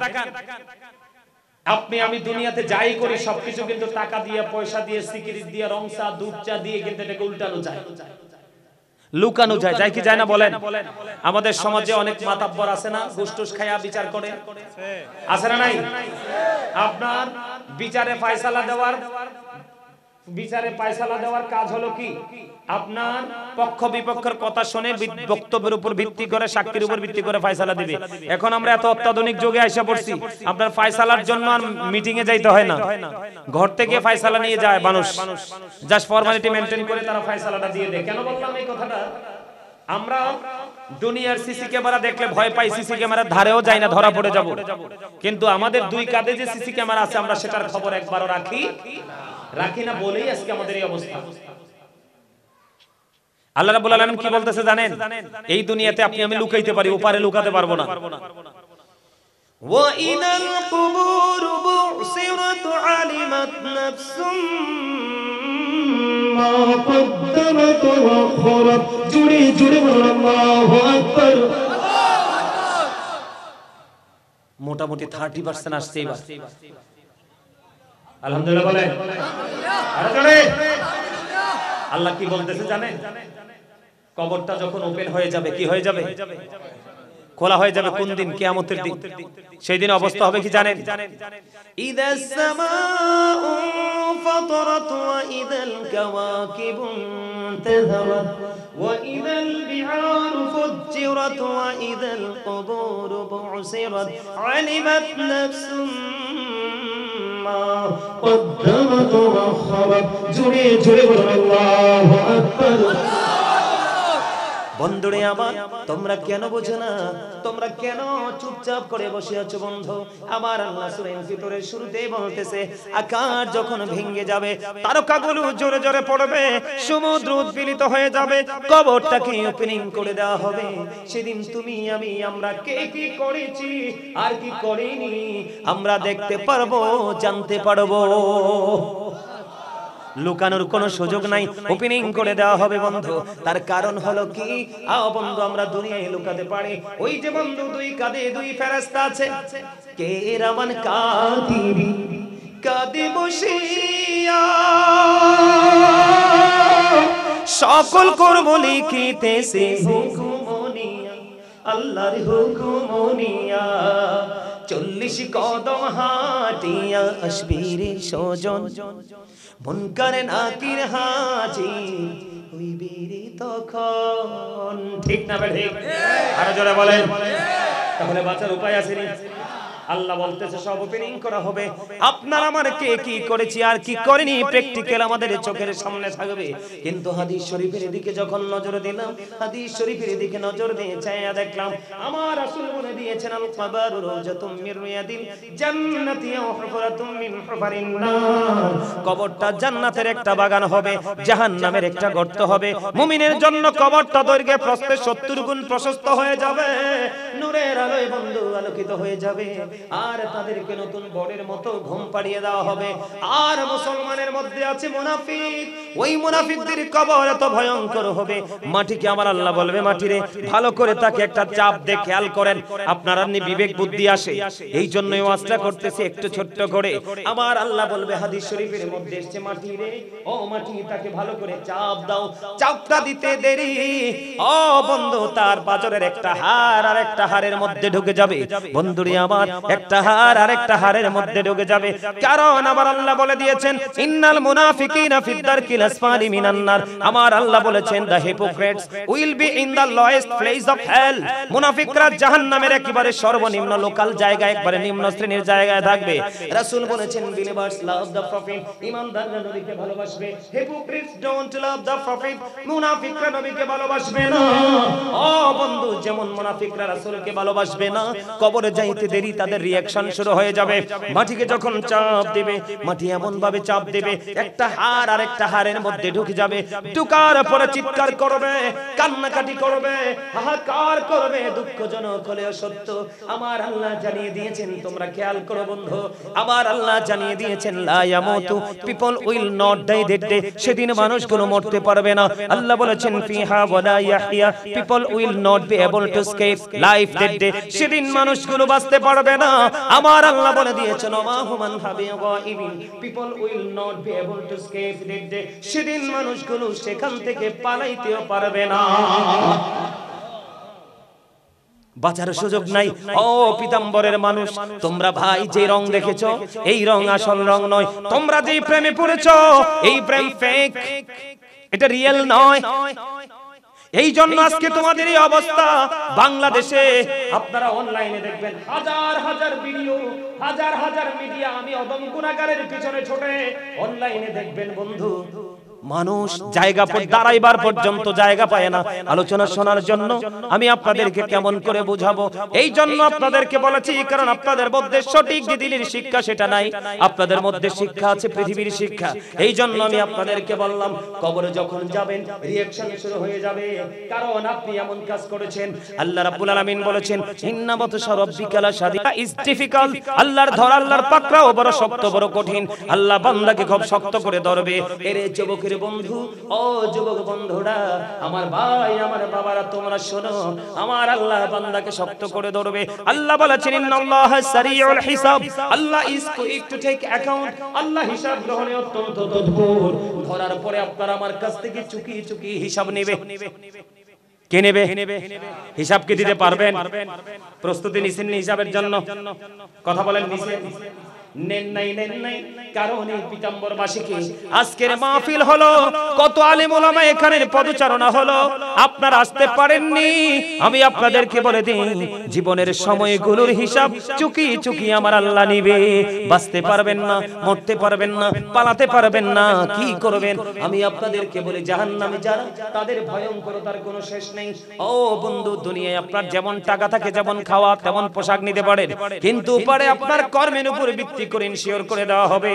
আপনি আমি দুনিয়াতে যাই করি সবকিছু কিন্তু টাকা দিয়ে, পয়সা দিয়ে, সিকিরিট দিয়ে, রংসা, দুধ চা দিয়ে কিন্তু এটাকে উল্টানো যায়, লুকানো যায়। যায় কি যায় না বলেন? আমাদের সমাজে অনেক মাতাব্বর আছে না, গুসটুস খায়া বিচার করে, আছে না নাই? আপনার বিচারে ফয়সালা দেওয়ার কাজ হলো কি? আপনার পক্ষ বিপক্ষের কথা শুনে বক্তব্যের উপর ভিত্তি করে, সাক্ষীর উপর ভিত্তি করে ফয়সালা দিবে। এখন আমরা এত অত্যাধুনিক যুগে আইসা পড়ছি, আপনার ফয়সালার জন্য আর মিটিং এ যাইতে হয় না, ঘর থেকে ফয়সালা নিয়ে যায় মানুষ, জাস্ট ফর্মালিটি মেইনটেইন করে তারা ফয়সালাটা দিয়ে দেয়। কেন বললাম এই কথাটা? আমরা দুনিয়ার সিসি ক্যামেরা দেখলে ভয় পাই, সিসি ক্যামেরার ধারেও যাই না, ধরা পড়ে যাব। কিন্তু আমাদের দুই কাঁধে যে সিসি ক্যামেরা আছে, আমরা সেটার খবর একবারও রাখি না বলেই আজকে আমাদের এই অবস্থা। আল্লাহ রাব্বুল আলামিন কি বলতেছে জানেন? এই দুনিয়াতে আপনি আমি লুকাইতে পারি, ওপারে লুকাতে পারবো না। ওয়া ইনাল কুবুর বুসিরাত আলিমাত নাফসুম মা কদ্দামাত ওয়া আখরাত। জুড়ে জুড়ে বলুন আল্লাহু আকবার। মোটামুটি 30% আসছে এবার, আলহামদুলিল্লাহ বলেন। আল্লাহ কি বলতেছে জানেন? কবরটা যখন ওপেন হয়ে যাবে, কি হয়ে যাবে? খোলা হয়ে যাবে কোন দিন? কিয়ামতের দিন। সেই দিন অবস্থা হবে কি জানেন? ইদাস সামাউ ফাতারাত ওয়া ইদাল কাওয়াকিবু ইনতাযারাত ওয়া ইদাল বিহারু ফুজ্জিরাত ওয়া ইদাল কুবুরু বু'সিরাত আলিমাত নাফসুম মা কদ্দামাত ওয়া খারাত। জোরে জোরে বলুন আল্লাহু আকবার। বন্ধুরে আমার, তোমরা কেন বোঝো না? তোমরা কেন চুপচাপ করে বসে আছো বন্ধু? আমার আল্লাহ সূরা ফিতরের শুরুতেই বলতেছে, আকাশ যখন ভেঙে যাবে, তারকাগুলো জোরে জোরে পড়বে, সমুদ্র উদ্বেলিত হয়ে যাবে, কবরটাকে ওপেনিং করে দেওয়া হবে। সেদিন তুমি আমি আমরা কে কি করেছি আর কি করিনি আমরা দেখতে পারবো, জানতে পারবো। লুকানোর কোনো সুযোগ নাই, ওপেনিং করে দেওয়া হবে বন্ধু। তার কারণ হলো কি? বন্ধু, আমরা দুনিয়ায় লুকাতে পারি। ওই যে বন্ধু, দুই কাঁধে দুই ফেরেশতা আছে, কে রামান কাদিবি কাঁদে বসিয়া সকল করব লিখিতেছে হুকুমনিয়া, আল্লাহর হুকুমনিয়া। 40 কদম হাঁটিয়া আসবি রে সজন, মুনকার নাকির হাজির হইবি রে তখন। ঠিক না বেঠিক? আরো জোরে বলেন। তাহলে বাঁচার উপায় আছে নি? আল্লাহ বলতেছে সব ওপেনিং করা হবে। আপনার আমার কে কি করেছি আর কি করেনি প্র্যাকটিক্যাল আমাদের চোখের সামনে থাকবে। কিন্তু হাদিস শরীফের দিকে যখন নজর দিলাম, হাদিস শরীফের দিকে নজর দিয়ে চাইয়া দেখলাম, আমার রাসূল বলে দিয়েছেন, আল কবরু রাওজাতুম মির রিয়াদিল জান্নাতি ওয়া হুফরাতুম মিন হুফারিন নার। কবরটা জান্নাতের একটা বাগান হবে, জাহান্নামের একটা গর্ত হবে। মুমিনের জন্য কবরটা দৈর্ঘ্যে প্রস্থে 70 গুণ প্রশস্ত হয়ে যাবে, নূরের আলোয় বন্ধু আলোকিত হয়ে যাবে। আর তাদেরকে নতুন বরের মতো ঘুম পাড়িয়ে দেওয়া হবে। আর মুসলমানের মধ্যে আছে মুনাফিক, ওই মুনাফিকদের কবর এত ভয়ঙ্কর হবে, মাটিকে আমার আল্লাহ বলবে, মাটিরে ভালো করে তাকে একটা চাপ দিয়ে খেয়াল করেন। আপনারা বিবেক বুদ্ধি আসে, এই জন্যই ওয়াজটা করতেছি একটু ছোট্ট করে। আমার আল্লাহ বলবে, হাদিস শরীফের মধ্যে এসেছে, মাটিরে ও মাটি তাকে ভালো করে চাপ দাও। চাপটা দিতে দেরি, ও বন্ধু, তার পাজরের একটা হাড় আর একটা হাড়ের মধ্যে ঢুকে যাবে। বন্ধুরে আমার, একটা হাড় আর একটা হাড়ের মধ্যে ঢুকে যাবে। কারণ আমার আল্লাহ বলে দিয়েছেন, ইন্নাল মুনাফিকিনা ফিদ দারকিল আসফালি মিনান নার। আমার আল্লাহ বলেছেন, the hypocrites will be in the lowest place of hell. মুনাফিকরা জাহান্নামের একেবারে সর্বনিম্ন লোকাল জায়গায়, একবারে নিম্ন শ্রেণীর জায়গায় থাকবে। রাসূল বলেছেন, বিলিভার্স লাভ দ্য প্রফিট, ঈমানদাররা নবীকে ভালোবাসবে। Hypocrites don't love the profit, মুনাফিকরা নবীকে ভালোবাসবে না। ও বন্ধু, যেমন মুনাফিকরা রাসূলকে ভালোবাসবে না, কবরে যাইতে দেরি তাদের রিঅ্যাকশন শুরু হয়ে যাবে। মাটিকে যখন চাপ দিবে, মাটি এমন ভাবে চাপ দিবে, একটা হাড় আর একটা হাড়ের মধ্যে ঢুকে যাবে। ঢুকার পরে চিৎকার করবে, কান্নাকাটি করবে, হাহাকার করবে, দুঃখজনক হলেও সত্য। আমার আল্লাহ জানিয়ে দিয়েছেন, তোমরা খেয়াল করো বন্ধু, আমার আল্লাহ জানিয়ে দিয়েছেন, লা ইয়ামুতু, people will not die that day. সেদিন মানুষগুলো মরতে পারবে না। আল্লাহ বলেছেন, ফিহা ওয়ালা ইয়াহইয়া, people will not be able to escape life that day. সেদিন মানুষগুলো বাঁচতে পারবে না। আমার আল্লাহ বলে দিয়েছেন, ওমা হুমান হাবি গায়িবিন, people will not be able to escape that day. সেদিন মানুষগুলো সেখান থেকে পালাইতেও পারবে না, বাঁচার সুযোগ নাই। ও পিতাম্বরের মানুষ, তোমরা ভাই যে রং দেখেছো, এই রং আসল রং নয়। তোমরা যেই প্রেমে পড়েছো, এই প্রেম ফেক, এটা রিয়েল নয়। এই জন্য আজকে তোমাদের এই অবস্থা। বাংলাদেশে আপনারা অনলাইনে দেখবেন হাজার হাজার ভিডিও, হাজার হাজার মিডিয়া, আমি অদম গুনাহগারের পিছনে ছোটে অনলাইনে দেখবেন বন্ধু, মানুষ জায়গা দাঁড়াইবার পর্যন্ত জায়গা পায় না আলোচনা শোনার জন্য। আমি আপনাদেরকে কেমন করে বুঝাবো? এই জন্য আপনাদেরকে বলেছি, কারণ আপনাদের মধ্যে সঠিক যে দিনের শিক্ষা সেটা নাই, আপনাদের মধ্যে শিক্ষা আছে পৃথিবীর শিক্ষা। এই জন্য আমি আপনাদেরকে বললাম, কবরে যখন যাবেন রিঅ্যাকশন শুরু হয়ে যাবে, কারণ আপনি এমন কাজ করেছেন। আল্লাহ রাব্বুল আলামিন বলেছেন, ইন্না বাতশা রাব্বিকা লাশাদীদ, ইজ ডিফিকাল্ট। আল্লাহর ধরা, আল্লাহর পাকড়াও বড় শক্ত, বড় কঠিন। আল্লাহ বান্দাকে খুব শক্ত করে ধরবে। এরে যুবকের বন্ধু, ও যুবক বন্ধুরা, আমার ভাই, আমার বাবারা, তোমরা শোনো, আমার আল্লাহ বান্দাকে শক্ত করে ধরবে। আল্লাহ বলেছেন, ইন্নাল্লাহা সারিউল হিসাব, Allah is quick to take account. আল্লাহ হিসাব গ্রহণে অত্যন্ত তৎপর। ধরার পরে আপনারা আমার কাছ থেকে চুকি চুকি হিসাব নেবে। কে নেবে? হিসাব কি দিতে পারবেন? প্রস্তুতি নিছেন হিসাবের জন্য? কথা বলেন নিছেন? নেন নাই কারণ এই পীতাম্বরবাসীকে আজকের মাহফিল হলো, কত আলেম ওলামা এখানের পদচারণা হলো, আপনারা আসতে পারেননি। আমি আপনাদেরকে বলে দিই, জীবনের সময়গুলোর হিসাব চুকি চুকি আমার আল্লাহ নিবে। বাঁচতে পারবেন না, মরতে পারবেন না, পালাতে পারবেন না, কি করবেন? আমি আপনাদেরকে বলি, জাহান্নামে যারা, তাদের ভয়ঙ্করতার কোনো শেষ নেই। ও বন্ধু, দুনিয়ায় আপনার যেমন টাকা থাকে, যেমন খাওয়া তেমন পোশাক নিতে পারেন, কিন্তু পরে আপনার কর্মের উপর ভিত্তি করে ইনশিওর করে দেওয়া হবে।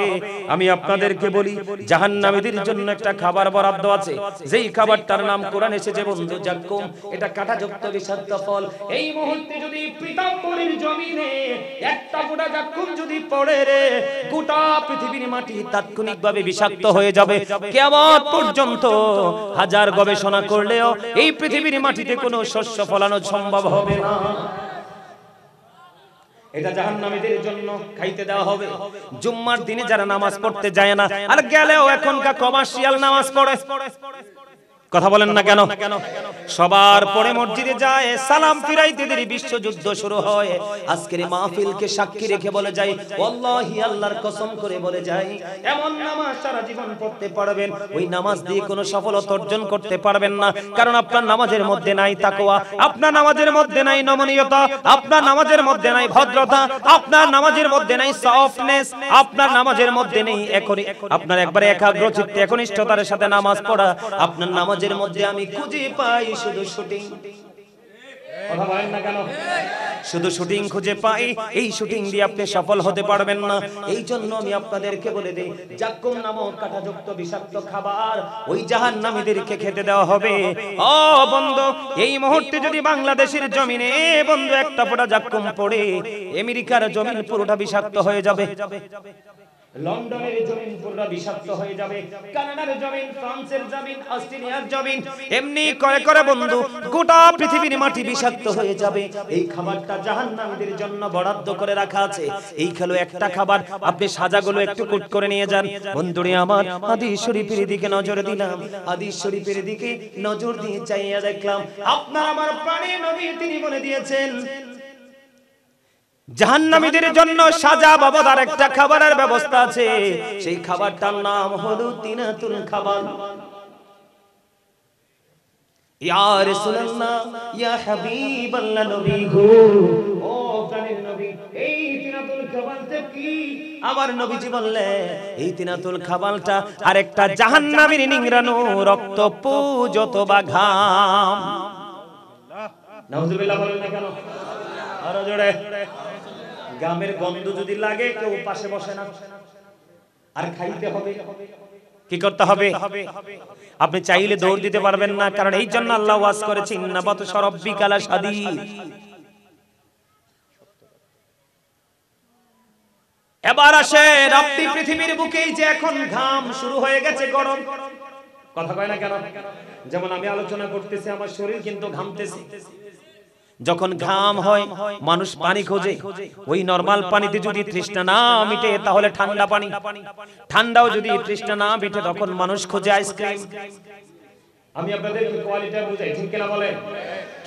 আমি আপনাদেরকে বলি, জাহান্নামীদের জন্য একটা খাবার বরাদ্দ আছে, যেই খাবারটার নাম কোরআন এসেছে বন্ধু, জাক্কুম। এটা কাঁটাযুক্ত বিষাক্ত ফল। এই মুহূর্তে যদি পীতাম্বরের জমিনে একটা ফোঁটা জাক্কুম যদি পড়ে রে, গোটা পৃথিবীর মাটি তাৎক্ষণিকভাবে বিষাক্ত হয়ে যাবে। কিয়ামত পর্যন্ত হাজার গবেষণা করলেও এই পৃথিবীর মাটিতে কোনো শস্য ফলানো সম্ভব হবে না। এটা জাহান্নামীদের জন্য খাইতে দেওয়া হবে। জুম্মার দিনে যারা নামাজ পড়তে যায় না, আর গেলেও এখনকার কমার্শিয়াল নামাজ পড়ে, কথা বলেন না কেন? সবার পরে মসজিদে যায়, সালাম ফিরাইতে দেরি বিশ্বযুদ্ধ শুরু হয়। আজকের মাহফিলকে সাক্ষী রেখে বলে যায়, ওয়াল্লাহি আল্লাহর কসম করে বলে যায়, এমন নামাজ সারা জীবন পড়তে পারবেন, ওই নামাজ দিয়ে কোনো সফলতা অর্জন করতে পারবেন না। কারণ আপনার নামাজের মধ্যে নাই তাকওয়া, আপনার নামাজের মধ্যে নাই নমনীয়তা, আপনার নামাজের মধ্যে নাই ভদ্রতা, আপনার নামাজের মধ্যে নাই সফটনেস, আপনার নামাজের মধ্যে নেই আপনার একবারে একাগ্র চিত্তে একনিষ্ঠতার সাথে নামাজ পড়া। আপনার নামাজের মধ্যে আমি খুঁজে পাই শুধু শুটিং। কথা বলেন না কেন? শুধু শুটিং খুঁজে পাই। এই শুটিং দিয়ে আপনি সফল হতে পারবেন না। এই জন্য আমি আপনাদেরকে বলে দেই, জাক্কুম নামক কাঁটাযুক্ত বিষাক্ত খাবার ওই জাহান্নামীদেরকে খেতে দেওয়া হবে। ও বন্ধু, এই মুহূর্তে যদি বাংলাদেশের জমিনে বন্ধু একটা ফোঁটা জাক্কুম পড়ে, আমেরিকার জমিন পুরোটা বিষাক্ত হয়ে যাবে, লন্ডনের জমিন পুরো বিষাক্ত হয়ে যাবে, কানাডার জমিন, ফ্রান্সের জমিন, অস্ট্রেলিয়ার জমিন, এমনি করে করে বন্ধু গোটা পৃথিবীর মাটি বিষাক্ত হয়ে যাবে। এই খাবারটা জাহান্নামীদের জন্য বরাদ্দ করে রাখা আছে। এই খেলো একটা খাবার, আপনি সাজাগুলো একটু কুট করে নিয়ে যান। বন্ধুরে আমার, হাদিস শরীফের দিকে নজর দিলাম, হাদিস শরীফের দিকে নজর দিয়ে চাইয়া দেখলাম, আপনার আমার প্রাণের নবী তিনি বলে দিয়েছেন, জাহান্নামীদের জন্য সাজা বাবদার একটা খাবারের ব্যবস্থা আছে। সেই খাবারটার নাম হলো তিনাতুল খাবার। ইয়া রাসূলুল্লাহ, ইয়া হাবিবাল্লাহ, নবী গো, ও প্রাণের নবী, এই তিনাতুল খাবারটা কি? আমার নবীজি বললেন, এই তিনাতুল খাবারটা আরেকটা জাহান্নামীর নিংড়ানো রক্ত পুজ অথবা ঘাম। নাউজুবিল্লাহ বলেন না কেন? আরো জোরে। গামের গন্ধ যদি লাগে কেউ পাশে বসে না, আর খাইতে হবে। কি করতে হবে? আপনি চাইলে দৌড় দিতে পারবেন না, কারণ এই জন্য আল্লাহ ওয়াজ করেছেন, ইন্নাবাতু রাব্বিকালা শাদীদ। এবার আসেন, আপনি পৃথিবীর বুকেই যে এখন ঘাম শুরু হয়ে গেছে, গরম, কথা কয় না কেন? যেমন আমি আলোচনা করতেছি, আমার শরীর কিন্তু ঘামতেছে। যখন ঘাম হয় মানুষ পানি খোঁজে, ওই নরমাল পানিতে যদি তৃষ্ণা না মিটে তাহলে ঠান্ডা পানি, ঠান্ডাও যদি তৃষ্ণা না মিটে তখন মানুষ খোঁজে আইসক্রিম। আমি আপনাদেরকে কোয়ালিটি বুঝাই, ঠিক কিনা বলেন?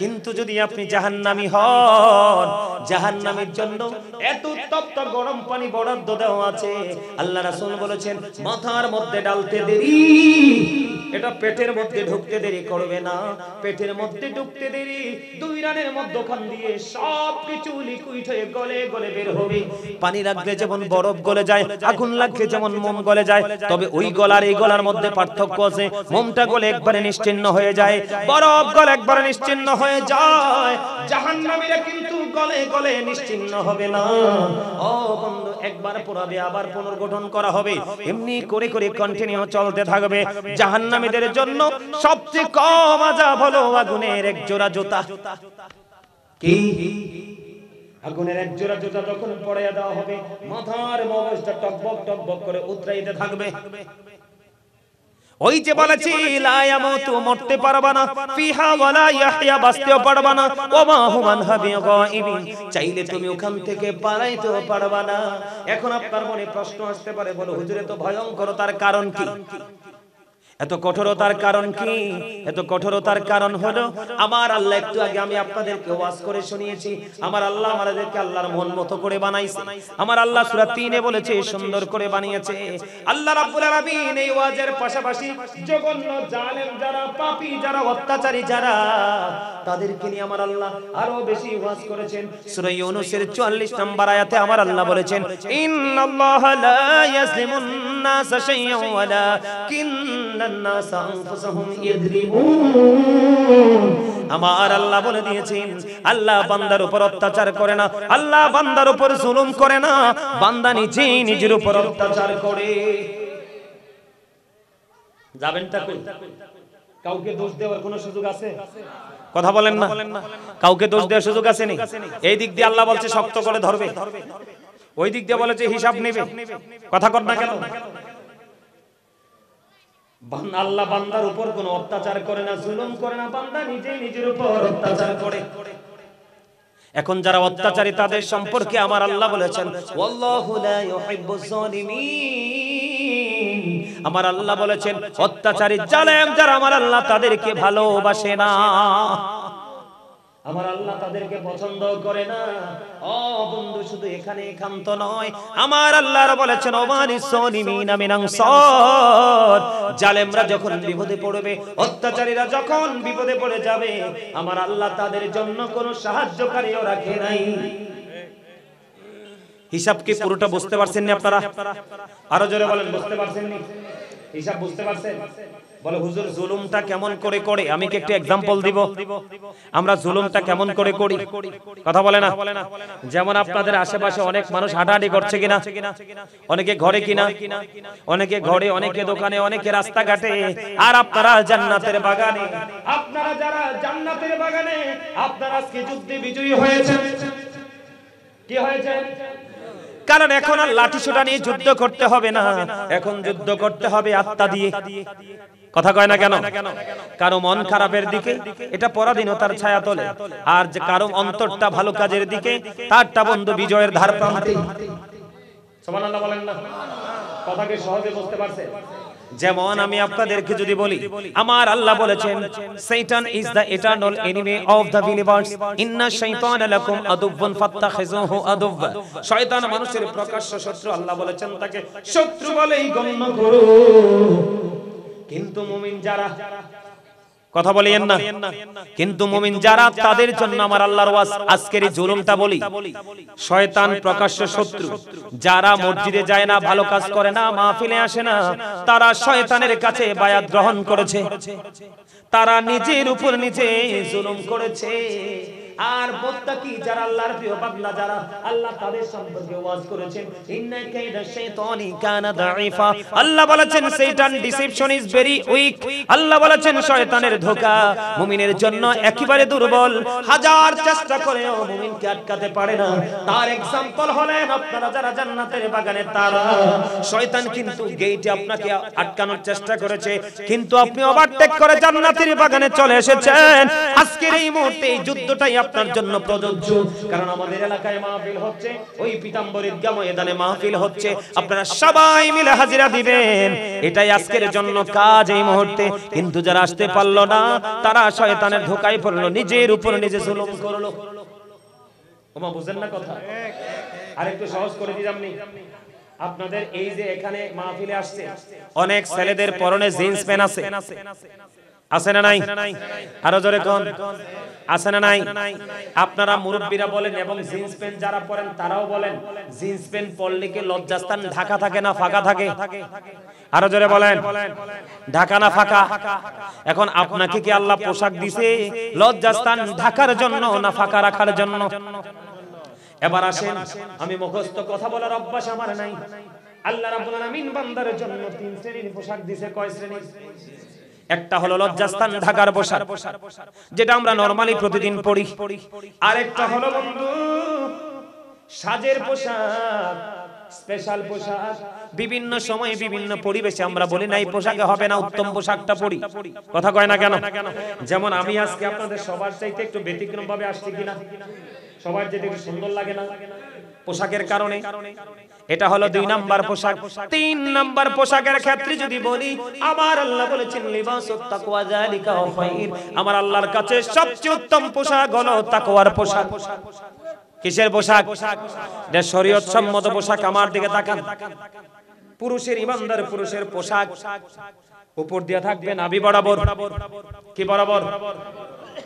কিন্তু যদি আপনি জাহান্নামী হন, জাহান্নামের জন্য এত তপ্ত গরম পানি বরাদ্দ দেওয়া আছে। আল্লাহ রাসূল বলেছেন, মাথার মধ্যে ডালতে দেরি, এটা পেটের মধ্যে ঢুকতে দেরি করবে না। পেটের মধ্যে ঢুকতে দেরি, দুই রানের মধ্যখান দিয়ে সব কিছু লিকুইড হয়ে গলে গলে বের হবে। পানি লাগলে যেমন বরফ গলে যায়, আগুন লাগলে যেমন মোম গলে যায়, তবে ওই গলার এই গলার মধ্যে পার্থক্য আছে। মোমটা গলে একবারে নিশ্চিহ্ন হয়ে যায়, বরফ গলে একবারে নিশ্চিহ্ন হয়ে যায়। জাহান্নামীরা কিন্তু গলে গলে নিশ্চিহ্ন হবে না। ও বন্ধু, একবার পোড়াবে আবার পুনর্গঠন করা হবে, এমনি করে করে কন্টিনিউ চলতে থাকবে। জাহান্নামীদের জন্য সবচেয়ে কম আযাব হলো আগুনের এক জোড়া জুতা। কি? আগুনের এক জোড়া জুতা যখন পড়াইয়া দেওয়া হবে, মাথার মগজটা টকবক টকবক করে উতরাইতে থাকবে। ওই যে বলেছি, লা ইয়ামুতু, মরতে পারবা না, ফিহা ওয়ালা ইয়াহইয়া, বাঁচতেও পারবা না, ওমা হুমান হাবি গায়িবিন, চাইলে তুমি ওখান থেকে পালাইতেও পারবা না। এখন আপনার মনে প্রশ্ন আসতে পারে, বলো হুজুরে তো ভয়ঙ্কর, তার কারণ কি? এত কঠোরতার কারণ কি? এত কঠোরতার কারণ হলো আমার আল্লাহ, একটু আগে আমি আপনাদেরকে ওয়াজ করে শুনিয়েছি, আমার আল্লাহ আমাদেরকে আল্লাহর মন মতো করে বানাইছে। আমার আল্লাহ সূরা 3 এ বলেছে সুন্দর করে বানিয়েছে। আল্লাহ রাব্বুল আলামিন এই ওয়াজের পাশাপাশি জঘন্য জালেম যারা, পাপী যারা, অত্যাচারী যারা, তাদেরকে নিয়ে আমার আল্লাহ আরো বেশি ওয়াজ করেছেন। সূরা ইউনূসের 44 নম্বর আয়াতে আমার আল্লাহ বলেছেন, ইন্নাল্লাহা লা ইয়াজলিমুন নাসা শাইআন ওয়ালাকিন্নান নাসা আনফুসাহুম ইয়াযলিমুন। আমার আল্লাহ বলে দিয়েছেন, আল্লাহ বান্দার উপর অত্যাচার করে না, আল্লাহ বান্দার উপর জুলুম করে না, বান্দা নিজেই নিজের উপর অত্যাচার করে। যাবেন তা কই? কাউকে দোষ দেওয়ার কোনো সুযোগ আছে? কথা বলেন না। কাউকে দোষ দেওয়ার সুযোগ আছে নি? এই দিক দিয়ে আল্লাহ বলছে শক্ত করে ধরবে, ওই দিক দিয়ে বলেছে হিসাব নেবে। কথা কর না কেন? আল্লাহ বান্দার উপর কোনো অত্যাচার করে না, জুলুম করে না, বান্দা নিজেই নিজের উপর অত্যাচার করে। এখন যারা অত্যাচারী তাদের সম্পর্কে আমার আল্লাহ বলেছেন, ওয়াল্লাহু লা ইউহিব্বুজ জালিমিন। আমার আল্লাহ বলেছেন অত্যাচারী জালেম যারা, আমার আল্লাহ তাদেরকে ভালোবাসে না, আমার আল্লাহ তাদেরকে পছন্দ করে না। ও বন্ধু, শুধু এখানে একান্ত নয়, আমার আল্লাহ বলেছেন ওমানিস সালিমিনা মিনান সাদ। জালেমরা যখন বিপদে পড়বে, অত্যাচারীরা যখন বিপদে পড়ে যাবে, আমার আল্লাহ তাদের জন্য কোনো সাহায্যকারীও রাখে নাই। হিসাব কি পুরোটা বুঝতে পারছেন না আপনারা? আরো জোরে বলেন, বুঝতে পারছেন নি? হিসাব বুঝতে পারছেন? বলে হুজুর জুলুমটা কেমন করে করে? আমি কি একটু एग्जांपल দিব? আমরা জুলুমটা কেমন করে করি? কথা বলে না? যেমন আপনাদের আশেপাশে অনেক মানুষ হাঁটাহাঁটি করছে কিনা, অনেকে ঘরে কিনা, অনেকে ঘরে, অনেকে দোকানে, অনেকে রাস্তাঘাটে, আর আপনারা জান্নাতের বাগানে। আপনারা যারা জান্নাতের বাগানে, আপনারা আজকে যুদ্ধে বিজয়ী হয়েছেন। কি হয়েছে? কারণ এখন আর লাঠি সোটা নিয়ে যুদ্ধ করতে হবে না, এখন যুদ্ধ করতে হবে আত্মা দিয়ে। কথা কয় না কেন? কারো মন খারাপের দিকে, এটা পরাধীনতার ছায়া তোলে, আর যে কারো অন্তরটা ভালো কাজের দিকে, তারটা বন্ধু বিজয়ের ধার প্রান্তে। সুবহানাল্লাহ বলেন না? কথাকে সহজে বুঝতে পারছেন? যেমন আমি আপনাদেরকে যদি বলি, আমার আল্লাহ বলেছেন শয়তান is the eternal enemy of the believers, ইন্না শাইতানা লাকুম আদুওয়ান ফাত্তাখিযুহু আদুওয়া। শয়তান মানুষের প্রকাশ্য শত্রু, আল্লাহ বলেছেন তাকে শত্রু বলেই গণ্য করো। কিন্তু মুমিন যারা, কথা বলেন না, কিন্তু মুমিন যারা, তাদের জন্য আমার আল্লাহর ওয়াজ। আজকের এই জুলুমটা বলি, শয়তান প্রকাশ্য শত্রু। যারা মসজিদে যায় না, ভালো কাজ করে না, মাহফিলে আসে না, তারা শয়তানের কাছে বায়াত গ্রহণ করেছে, তারা নিজের উপর নিজে জুলুম করেছে। আর মুত্তাকি যারা, আল্লাহর প্রিয় বান্দা যারা, আল্লাহ তাদের সম্পর্কে ওয়াজ করেছেন ইন্না কাইদা শাইতানি কানা দাঈফা। আল্লাহ বলেছেন শয়তান ডিসেপশন ইজ ভেরি উইক। আল্লাহ বলেছেন শয়তানের ধোঁকা মুমিনের জন্য একেবারে দুর্বল, হাজার চেষ্টা করেও মুমিনকে আটকাতে পারে না। তার एग्जांपल হলেন আপনারা যারা জান্নাতের বাগানে, তারা। শয়তান কিন্তু গেটে আপনাকে আটকানোর চেষ্টা করেছে, কিন্তু আপনি ওভারটেক করে জান্নাতের বাগানে চলে এসেছেন। আজকের এই মুহূর্তে এই যুদ্ধটাই আপনার জন্য প্রযোজ্য, কারণ আমাদের এলাকায় মাহফিল হচ্ছে, ওই পীতাম্বর ঈদগাহ ময়দানে মাহফিল হচ্ছে, আপনারা সবাই মিলে হাজিরা দিবেন, এটাই আজকের জন্য কাজ এই মুহূর্তে। কিন্তু যারা আসতে পারলো না, তারা শয়তানের ধোঁকায় পড়লো, নিজের উপর নিজে জুলুম করলো। ওমা বুঝেন না কথা? আরেকটু সহজ করে দিলাম নি আপনাদের। এই যে এখানে মাহফিলে আসছে, অনেক ছেলেদের পরনে জিন্স প্যান্ট আছে, আছে না নাই? আরো জোরে কোন আছে না নাই? আপনারা মুরব্বীরা বলেন, এবং জিন্স প্যান্ট যারা পরেন তারাও বলেন, জিন্স প্যান্ট পরলে কি লজ্জাস্থান ঢাকা থাকে না ফাঁকা থাকে? আরো জোরে বলেন, ঢাকা না ফাঁকা? এখন আপনাকে কি আল্লাহ পোশাক দিছে লজ্জাস্থান ঢাকার জন্য না ফাঁকা রাখার জন্য? এবার আসেন, আমি মুখস্থ কথা বলার অভ্যাস আমার নাই। আল্লাহ রাব্বুল আলামিন বান্দার জন্য 3 শ্রেণীর পোশাক দিয়েছে। কয় শ্রেণী? একটা হলো লজ্জাস্থান ঢাকার পোশাক, যেটা আমরা নরমালি প্রতিদিন পরি। আরেকটা হলো বন্ধু সাজের পোশাক, স্পেশাল পোশাক, বিভিন্ন সময় বিভিন্ন পরিবেশে আমরা বলি না এই পোশাকে হবে না, উত্তম পোশাকটা পরি, কথা কয় না কেন? যেমন আমি আজকে আপনাদের সবার চাইতে একটু ব্যতিক্রম ভাবে আসছি কিনা, সবার যেতে একটু সুন্দর লাগে না পোশাকের কারণে, এটা হলো 2 নাম্বার পোশাক। 3 নাম্বার পোশাকের ক্ষেত্রে যদি বলি, আমার আল্লাহ বলেছেন লিবাসুত তাকওয়া যালিকা খায়র, আমার আল্লাহর কাছে সবচেয়ে উত্তম পোশাক হলো তাকওয়ার পোশাক। কিসের পোশাক? এটা শরীয়ত সম্মত পোশাক। আমার দিকে তাকান, পুরুষের ইমানদার পুরুষের পোশাক উপর দিয়ে থাকবে নাভি বরাবর, কি বরাবর?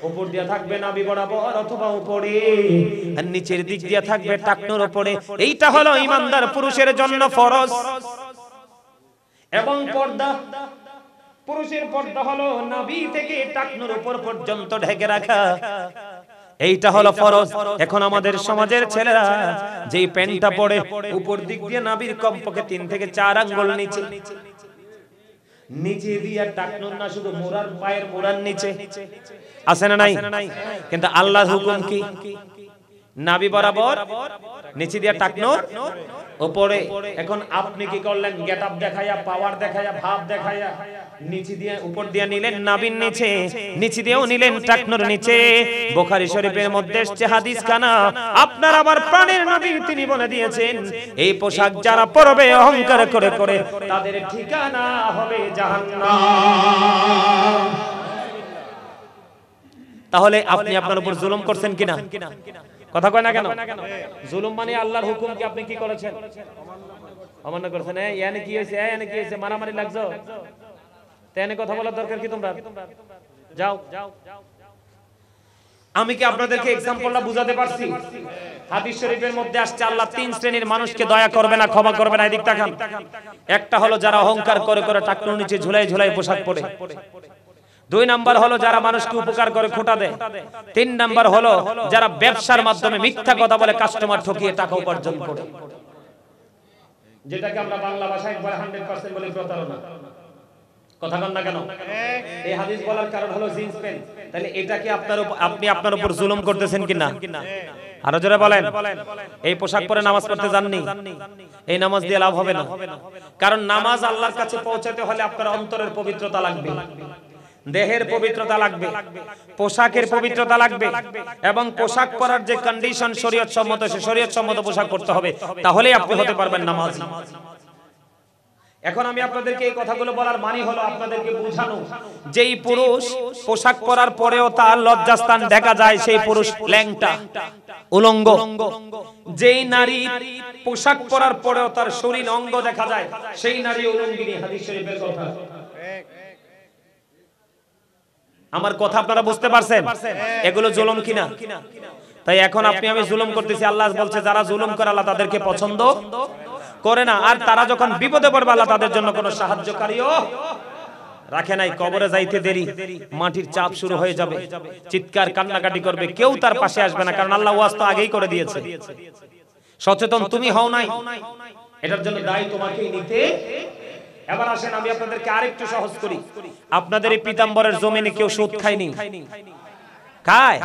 উপর দিয়ে থাকবে নাভি বরাবর অথবা উপরে, আর নিচের দিক দিয়ে থাকবে টাকনুর উপরে। এইটা হলো ইমানদার পুরুষের জন্য ফরজ। এবং পর্দা, পুরুষের পর্দা হলো নাভি থেকে টাকনুর উপর পর্যন্ত ঢেকে রাখা, এইটা হলো ফরজ। এখন আমাদের সমাজের ছেলেরা যেই প্যান্টটা পরে উপর দিক দিয়ে নাভির কমপক্ষে 3 থেকে 4 আঙ্গুল নিচে, নিচে দিয়ে টাকনুর না শুধু মোড়ার, পায়ের মোড়ার নিচে আছে না নাই? কিন্তু আল্লাহর হুকুম কি? নাভি বরাবর, নিচে দিয়ে টাকনুর উপরে। এখন আপনি কি করলেন? গেটআপ দেখায়া, পাওয়ার দেখায়া, ভাব দেখায়া নিচে দিয়ে উপর দিয়ে নিলেন নাভির নিচে, নিচে দিয়েও নিলেন টাকনুর নিচে। বুখারী শরীফের মধ্যে এসেছে হাদিস খানা, আপনার আমার প্রাণের নবী তিনি বলে দিয়েছেন, এই পোশাক যারা পরবে অহংকার করে করে তাদের ঠিকানা হবে জাহান্নাম। তাহলে আপনি আপনার উপর জুলুম করছেন কিনা? কথা কয় না কেন? জুলুম মানে আল্লাহর হুকুম কি আপনি কি করেছেন? অমান্য করেছেন। এনে কি হয়েছে? এনে কি হয়েছে? মারামারি লাগছো? তেনে কথা বলার দরকার কি তোমরা? যাও। আমি কি আপনাদেরকে এক্সাম্পলটা বুঝাতে পারছি? হাদিস শরীফের মধ্যে আসছে আল্লাহ 3 শ্রেণীর মানুষকে দয়া করবে না, ক্ষমা করবে না। এদিক তাকান। একটা হলো যারা অহংকার করে করে টাকনুর নিচে ঝুলাই ঝুলাই পোশাক পরে। 2 নাম্বার হলো যারা মানুষকে উপকার করে খোটা দেয়। 3 নাম্বার হলো যারা ব্যবসার মাধ্যমে মিথ্যা কথা বলে কাস্টমার ঠকিয়ে টাকা উপার্জন করে, যেটাকে আমরা বাংলা ভাষায় 100% বলি প্রতারণা। কথা বল না কেন? এই হাদিস বলার কারণ হলো জিন্স প্যান্ট। তাহলে এটা কি আপনি আপনার উপর জুলুম করতেছেন কিনা? আরো জোরে বলেন। এই পোশাক পরে নামাজ পড়তে যাননি, এই নামাজ দিয়ে লাভ হবে না। কারণ নামাজ আল্লাহর কাছে পৌঁছাতে হলে আপনার অন্তরের পবিত্রতা লাগবে, দেহের পবিত্রতা লাগবে, পোশাকের পবিত্রতা লাগবে, এবং পোশাক পরার যে কন্ডিশন শরীয়ত সম্মত, সে শরীয়ত সম্মত পোশাক পরতে হবে, তাহলেই আপনি হতে পারবেন নামাজি। এখন আমি আপনাদেরকে এই কথাগুলো বলার মানে হলো আপনাদেরকে বোঝানো, যেই পুরুষ পোশাক পরার পরেও তার লজ্জাস্থান দেখা যায় সেই পুরুষ ল্যাংটা, উলঙ্গ। যেই নারী পোশাক পরার পরেও তার শরীর অঙ্গ দেখা যায় সেই নারী উলঙ্গিনী। হাদিস শরীফের কথা। আমার কথা আপনারা বুঝতে পারছেন? এগুলো জুলুম কিনা? তাই এখন আপনি আমি জুলুম করতেছি। আল্লাহ বলছে যারা জুলুম করে আল্লাহ তাদেরকে পছন্দ করে না, আর তারা যখন বিপদে পড়বে আল্লাহ তাদের জন্য কোনো সাহায্যকারীও রাখে নাই। কবরে যাইতে দেরি, মাটির চাপ শুরু হয়ে যাবে, চিৎকার কান্নাকাটি করবে, কেউ তার পাশে আসবে না, কারণ আল্লাহ ওয়াজ তো আগেই করে দিয়েছে। সচেতন তুমি হও নাই, এটার জন্য দায়ী তোমাকেই নিতে। এবার আসেন আমি আপনাদেরকে আরেকটু সহজ করি। আপনাদের এই পীতাম্বরের জমিনে কেউ সুদ খায়নি? খায়?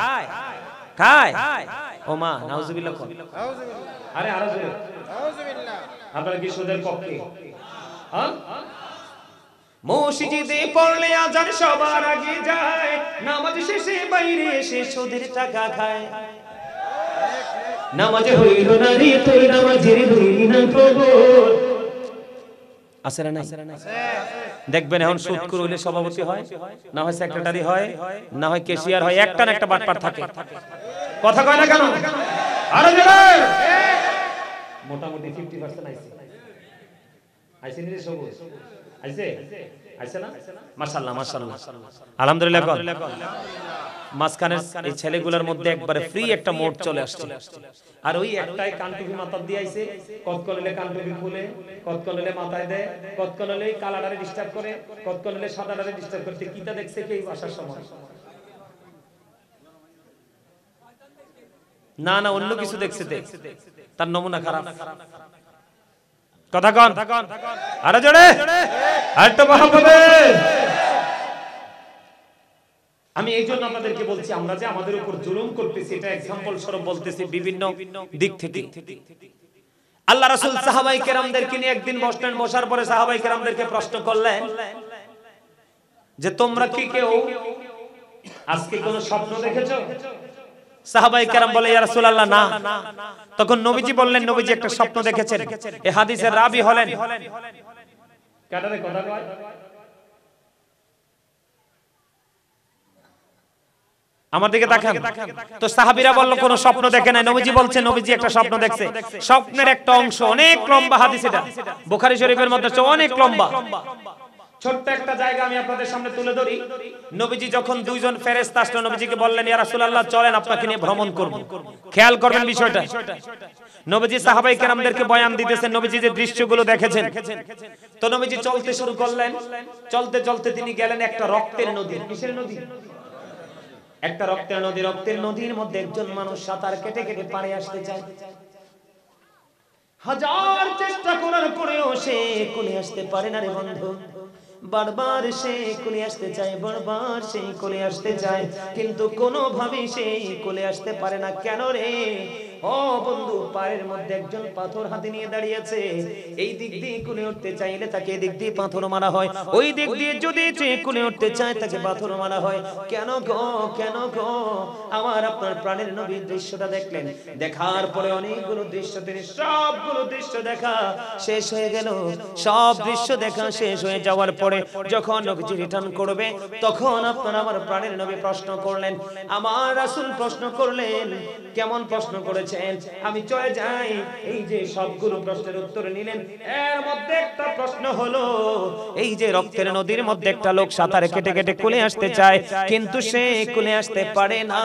খায়? ও মা নাউজুবিল্লাহ। আরে আরো জোরে নাউজুবিল্লাহ। আপনারা কি সুদের পক্ষে? হ্যাঁ, মসজিদে পড়লে আজান সবার আগে যায়, নামাজ শেষে বাইরে এসে সুদের টাকা খায়। নামাজ হইল না রে তুই নামাজের হইলি না কবর। আছে না নাই? দেখবেন এখন সুদ করে হইলে সভাপতি হয়, না হয় সেক্রেটারি হয়, না হয় ক্যাশিয়ার হয়, একটা না একটা বাটপার থাকে। কথা কয় না কেন? আরে জোরে। মোটামুটি 50% আইছে। আইছে নি সবুজ? আইছে? আইছে না? মাশাআল্লাহ মাশাআল্লাহ আলহামদুলিল্লাহ। মাঝখানের এই ছেলেগুলোর মধ্যে একবারে ফ্রি একটা মোড চলে আসছে, আর ওই একটাই কানটুপি মাথায় দিয়ে আইছে। কতকলে কানটুপি খুলে, কতকলে মাথায় দেয়, কতকলে কালাডারে ডিস্টার্ব করে, কতকলে সাদাডারে ডিস্টার্ব করতে। কিটা দেখছে কি আসার সময়? না না, অন্য কিছু দেখছে, তার নমুনা খারাপ। কথা কন, আরে জোরে, আরেকটু মহব্বতে। আমি এই জন্য আপনাদেরকে বলছি, আমরা যে আমাদের উপর জুলুম করতেছি এটা এক্সাম্পল স্বরূপ বলতেছি বিভিন্ন দিক থেকে। আল্লাহ রাসূল সাহাবায়ে কেরামদেরকে নিয়ে একদিন বসলেন, বসার পরে সাহাবায়ে কেরামদেরকে প্রশ্ন করলেন যে তোমরা কি কেউ আজকে কোন স্বপ্ন দেখেছো? সাহাবায়ে কেরাম বলে ইয়া রাসূলুল্লাহ না। তখন নবীজি বললেন নবীজি একটা স্বপ্ন দেখেছেন। এই হাদিসের রাবী হলেন কাটারে কথা কয় আমার দিকে তাকান। তো সাহাবীরা বলল কোন স্বপ্ন দেখে নাই। নবীজি বলছেন নবীজি একটা স্বপ্ন দেখছে। স্বপ্নের একটা অংশ অনেক লম্বা হাদিস, এটা বুখারী শরীফের মধ্যে অনেক লম্বা। ছোট্ট একটা জায়গা আমি আপনাদের সামনে তুলে ধরি। নবীজি যখন দুইজন ফেরেশতা আসলো নবীজিকে বললেন ইয়া রাসূলুল্লাহ চলেন আপনাকে নিয়ে ভ্রমণ করব। খেয়াল করবেন বিষয়টা। নবীজি সাহাবায়ে কেরামদেরকে বয়ান দিতেছেন নবীজি যে দৃশ্যগুলো দেখেছেন। তো নবীজি চলতে শুরু করলেন। চলতে চলতে তিনি গেলেন একটা রক্তের নদী। কিসের নদী? একটা রক্তের নদী। রক্তের নদীর মধ্যে একজন মানুষ সাঁতার কেটে কেটে পাড়ে আসতে চায়। হাজার চেষ্টা করার পরেও সে কোলে আসতে পারে না রে বন্ধু। বারবার সে কোলে আসতে চায়, বারবার সে কোলে আসতে চায়, কিন্তু কোনোভাবেই সে কোলে আসতে পারে না। কেন রে? ও বন্ধু, পায়ের মধ্যে একজন পাথর হাতে নিয়ে দাঁড়িয়েছে। এই দিক দিয়ে কোলে উঠতে চাইলে তাকে এদিক দিয়ে পাথর মারা হয়, ওই দিক দিয়ে যদি কোলে উঠতে চায় তাকে পাথর মারা হয়। কেন গো, কেন গো? আমার আপনার প্রাণের নবী দৃশ্যটা দেখলেন। দেখার পরে অনেকগুলো দৃশ্য, তিনি সবগুলো দৃশ্য দেখা শেষ হয়ে গেল। সব দৃশ্য দেখা শেষ হয়ে যাওয়ার পরে যখন নবীজি রিটার্ন করবে তখন আপনার আমার প্রাণের নবী প্রশ্ন করলেন, আমার রাসূল প্রশ্ন করলেন। কেমন প্রশ্ন করেছেন? আমি চলে যাই। এই যে সবগুলো প্রশ্নের উত্তর নিলেন, এর মধ্যে একটা প্রশ্ন হলো এই যে রক্তের নদীর মধ্যে একটা লোক সাঁতারে কেটে কেটে কোলে আসতে চায় কিন্তু সে কোলে আসতে পারে না।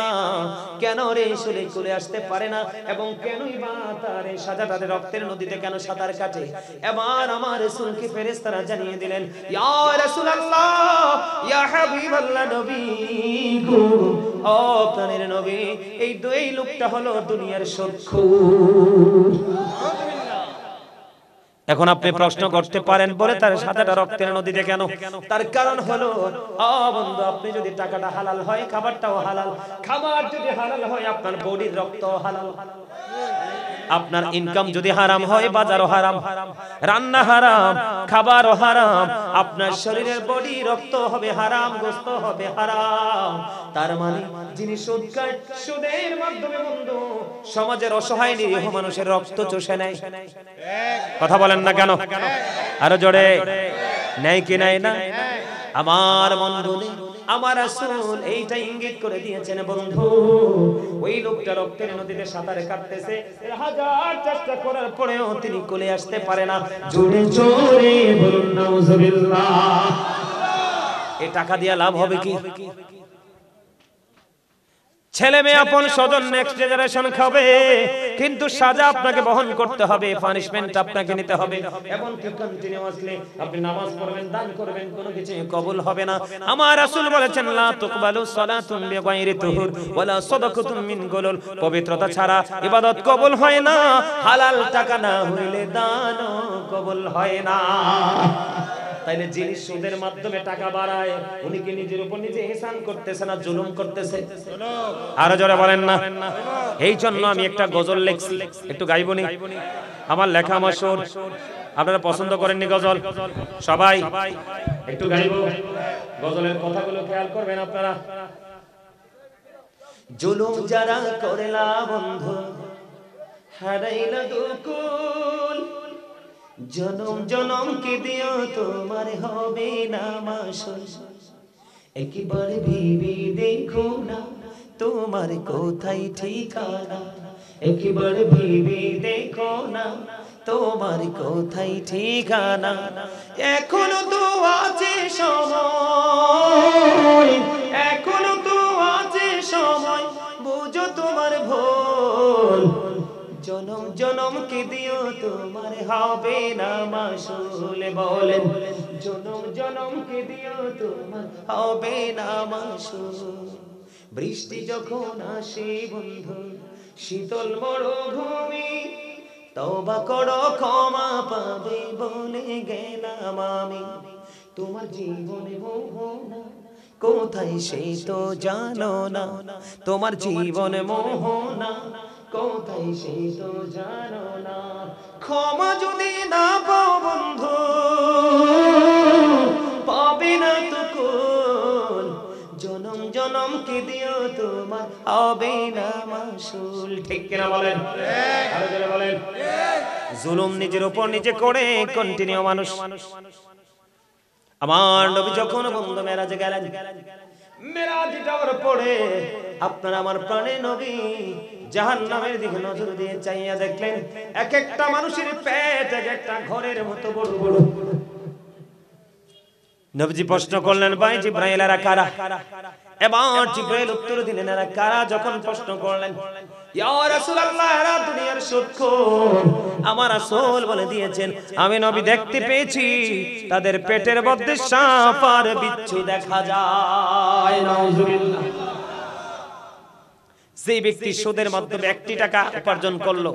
কেন রে সে কোলে আসতে পারে না? এবং কেনই বা তার এই সাজাটাতে রক্তের নদীতে কেন সাঁতার কাটে? এবার আমার রাসূলকে ফেরেশতারা জানিয়ে দিলেন, ইয়া রাসূলুল্লাহ, ইয়া হাবিবাল্লাহ, নবী গো, ও প্রাণের নবী, এই লোকটা হলো দুনিয়ার শত্রু। এখন আপনি প্রশ্ন করতে পারেন বলে তার সাদাটা রক্তের নদীতে কেন? তার কারণ হলো, ও বন্ধু, আপনি যদি টাকাটা হালাল হয় খাবারটাও হালাল, খাবার যদি হালাল হয় আপনার বডির রক্তও হালাল। আপনার ইনকাম যদি হারাম হয় বাজারও হারাম, রান্না হারাম, খাবারও হারাম, আপনার শরীরের বডি রক্ত হবে হারাম, গোশত হবে হারাম। তার মানে যিনি সুদ খায়, সুদের মাধ্যমে বন্ধু সমাজের অসহায় নিরীহ মানুষের রক্ত চষে নেয়। কথা বলেন না কেন? আরো জোরে নেয় কি নাই না? আমার মন বলে আমার রাসূল এইটা ইঙ্গিত করে দিয়েছেন বন্ধু, ওই লোকটা রক্তের নদীতে সাঁতারে কাটতেছে, হাজার চেষ্টা করার পরেও তিনি কোলে আসতে পারে না। জোরে জোরে বলুন নাউজুবিল্লাহ। এই টাকা দিয়ে লাভ হবে কি? ছেলে মেয়ে আপন স্বজন নেক্সট জেনারেশন খাবে, কিন্তু সাজা আপনাকে বহন করতে হবে, পানিশমেন্ট আপনাকে নিতে হবে। এবং কি কন্টিনিউয়াসলি আপনি নামাজ পড়বেন, দান করবেন, কোনো কিছু কবুল হবে না। আমার রাসূল বলেছেন, লা তুকবালু সালাতুন বিগাইরি তুহুর ওয়ালা সাদাকাতুন মিন গুলুল, পবিত্রতা ছাড়া ইবাদত কবুল হয় না, হালাল টাকা না হইলে দানও কবুল হয় না। তাইলে যিনি সুদের মাধ্যমে টাকা বাড়ায় উনি কি নিজের উপর নিজে ইহসান করতেছে না জুলুম করতেছে? আরো জোরে বলেন না। এই জন্য আমি একটা গজল লিখছি, একটু গাইবনি। আমার লেখা আমার সুর, আপনারা পছন্দ করেননি গজল? সবাই একটু গাইবো। গজলের কথাগুলো খেয়াল করবেন আপনারা। জুলুম যারা করেলা বন্ধু হারাইলা দুকুল, জনম জনম কে দিও তোমার হবে না মাসুল। একবার ভেবে দেখো না তোমার কোথায় ঠিকানা, একবার ভেবে দেখো না তোমার কোথায় ঠিকানা। এখনো তো আছে সময়, এখনো তো আছে সময়, বুঝো তোমার ভুল। জনম জনম কে দিও তোমার হবে না মাসুল। বলেন, জনম জনম কে দিও তোমার হবে না মাসুল। বৃষ্টি যখন আসে বন্ধু শীতল মরুভূমি, তওবা করো ক্ষমা পাবে বলে গেলাম আমি। তোমার জীবনে মোহনা কোথায় সে তো জানো না, তোমার জীবনে মোহনা কোথায় সে তো জানো না। ক্ষমা যদি না পাও বন্ধু পাবে না তো কোন, জনম জনম কি দিও তোমার হবে না মাসুল। ঠিক কিনা বলেন? আরো জোরে বলেন। জুলুম নিজের উপর নিজে করে কন্টিনিউ মানুষ। আমার নবী যখন বন্ধু মেরাজে গেলেন, মেরাজে যাওয়ার পরে আপনার আমার প্রাণের নবী জাহান্নামের দিকে নজর দিয়ে চাইয়া দেখলেন এক একটা মানুষের পেট এক একটা ঘরের মতো বড় বড়। নবীজি প্রশ্ন করলেন, ভাই জিব্রাইল এরা কারা? এবার জিব্রাইল উত্তর দিলেন, এরা কারা? যখন প্রশ্ন করলেন, ইয়া রাসূলুল্লাহ এরা দুনিয়ার সুদখোর। আমার রাসূল বলে দিয়েছেন, আমি নবী দেখতে পেয়েছি তাদের পেটের মধ্যে সাপ আর বিচ্ছু দেখা যায়। নাউজুবিল্লাহ। যে ব্যক্তি সুদের মাধ্যমে 1 টাকা উপার্জন করলো,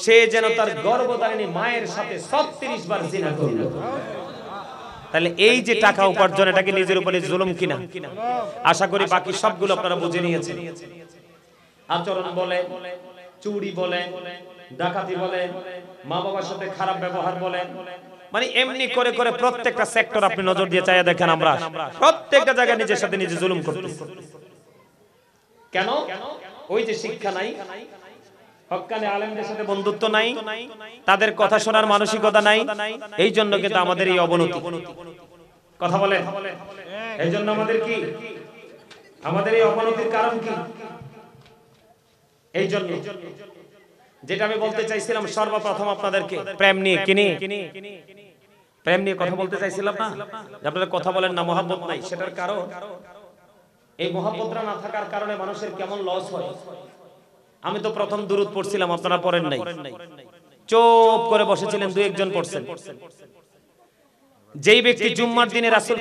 সে যেন তার গর্ভধারিণী মায়ের সাথে 36 বার জিনা করলো। তাহলে এই যে টাকা উপার্জন, এটা কি নিজের উপরে জুলুম কিনা? আশা করি বাকি সবগুলো আপনারা বুঝে নিয়েছেন। আচরণ বলে, চুরি বলে, ডাকাতি বলে, মা বাবার সাথে খারাপ ব্যবহার বলে, মানে এমনি করে করে প্রত্যেকটা সেক্টর আপনি নজর দিয়ে চাইয়া দেখেন, আমরা প্রত্যেকটা জায়গায় নিজের সাথে নিজে জুলুম করতেছি। কেন? ওই যে শিক্ষা নাই, হক্কানি আলেমদের সাথে বন্ধুত্ব নাই, তাদের কথা শোনার মানসিকতা নাই, এই জন্য কিন্তু আমাদের এই অবনতি। কথা বলেন, এই জন্য আমাদের কি, আমাদের এই অবনতির কারণ কি? এই জন্য যেটা আমি বলতে চাইছিলাম সর্বপ্রথম আপনাদেরকে, প্রেম নিয়ে প্রেম নিয়ে কথা বলতে চাইছিলাম না, আপনারা কথা বলেন না, মহব্বত নাই। সেটার কারণ এই মহব্বতটা না থাকার কারণে মানুষের কেমন লস হয়। আমি তো প্রথম দুরূদ পড়ছিলাম, আপনারা পড়েন নাই, চুপ করে বসেছিলেন, 2-1 জন পড়ছেন। যেই ব্যক্তি জুম্মার দিনে রাসূল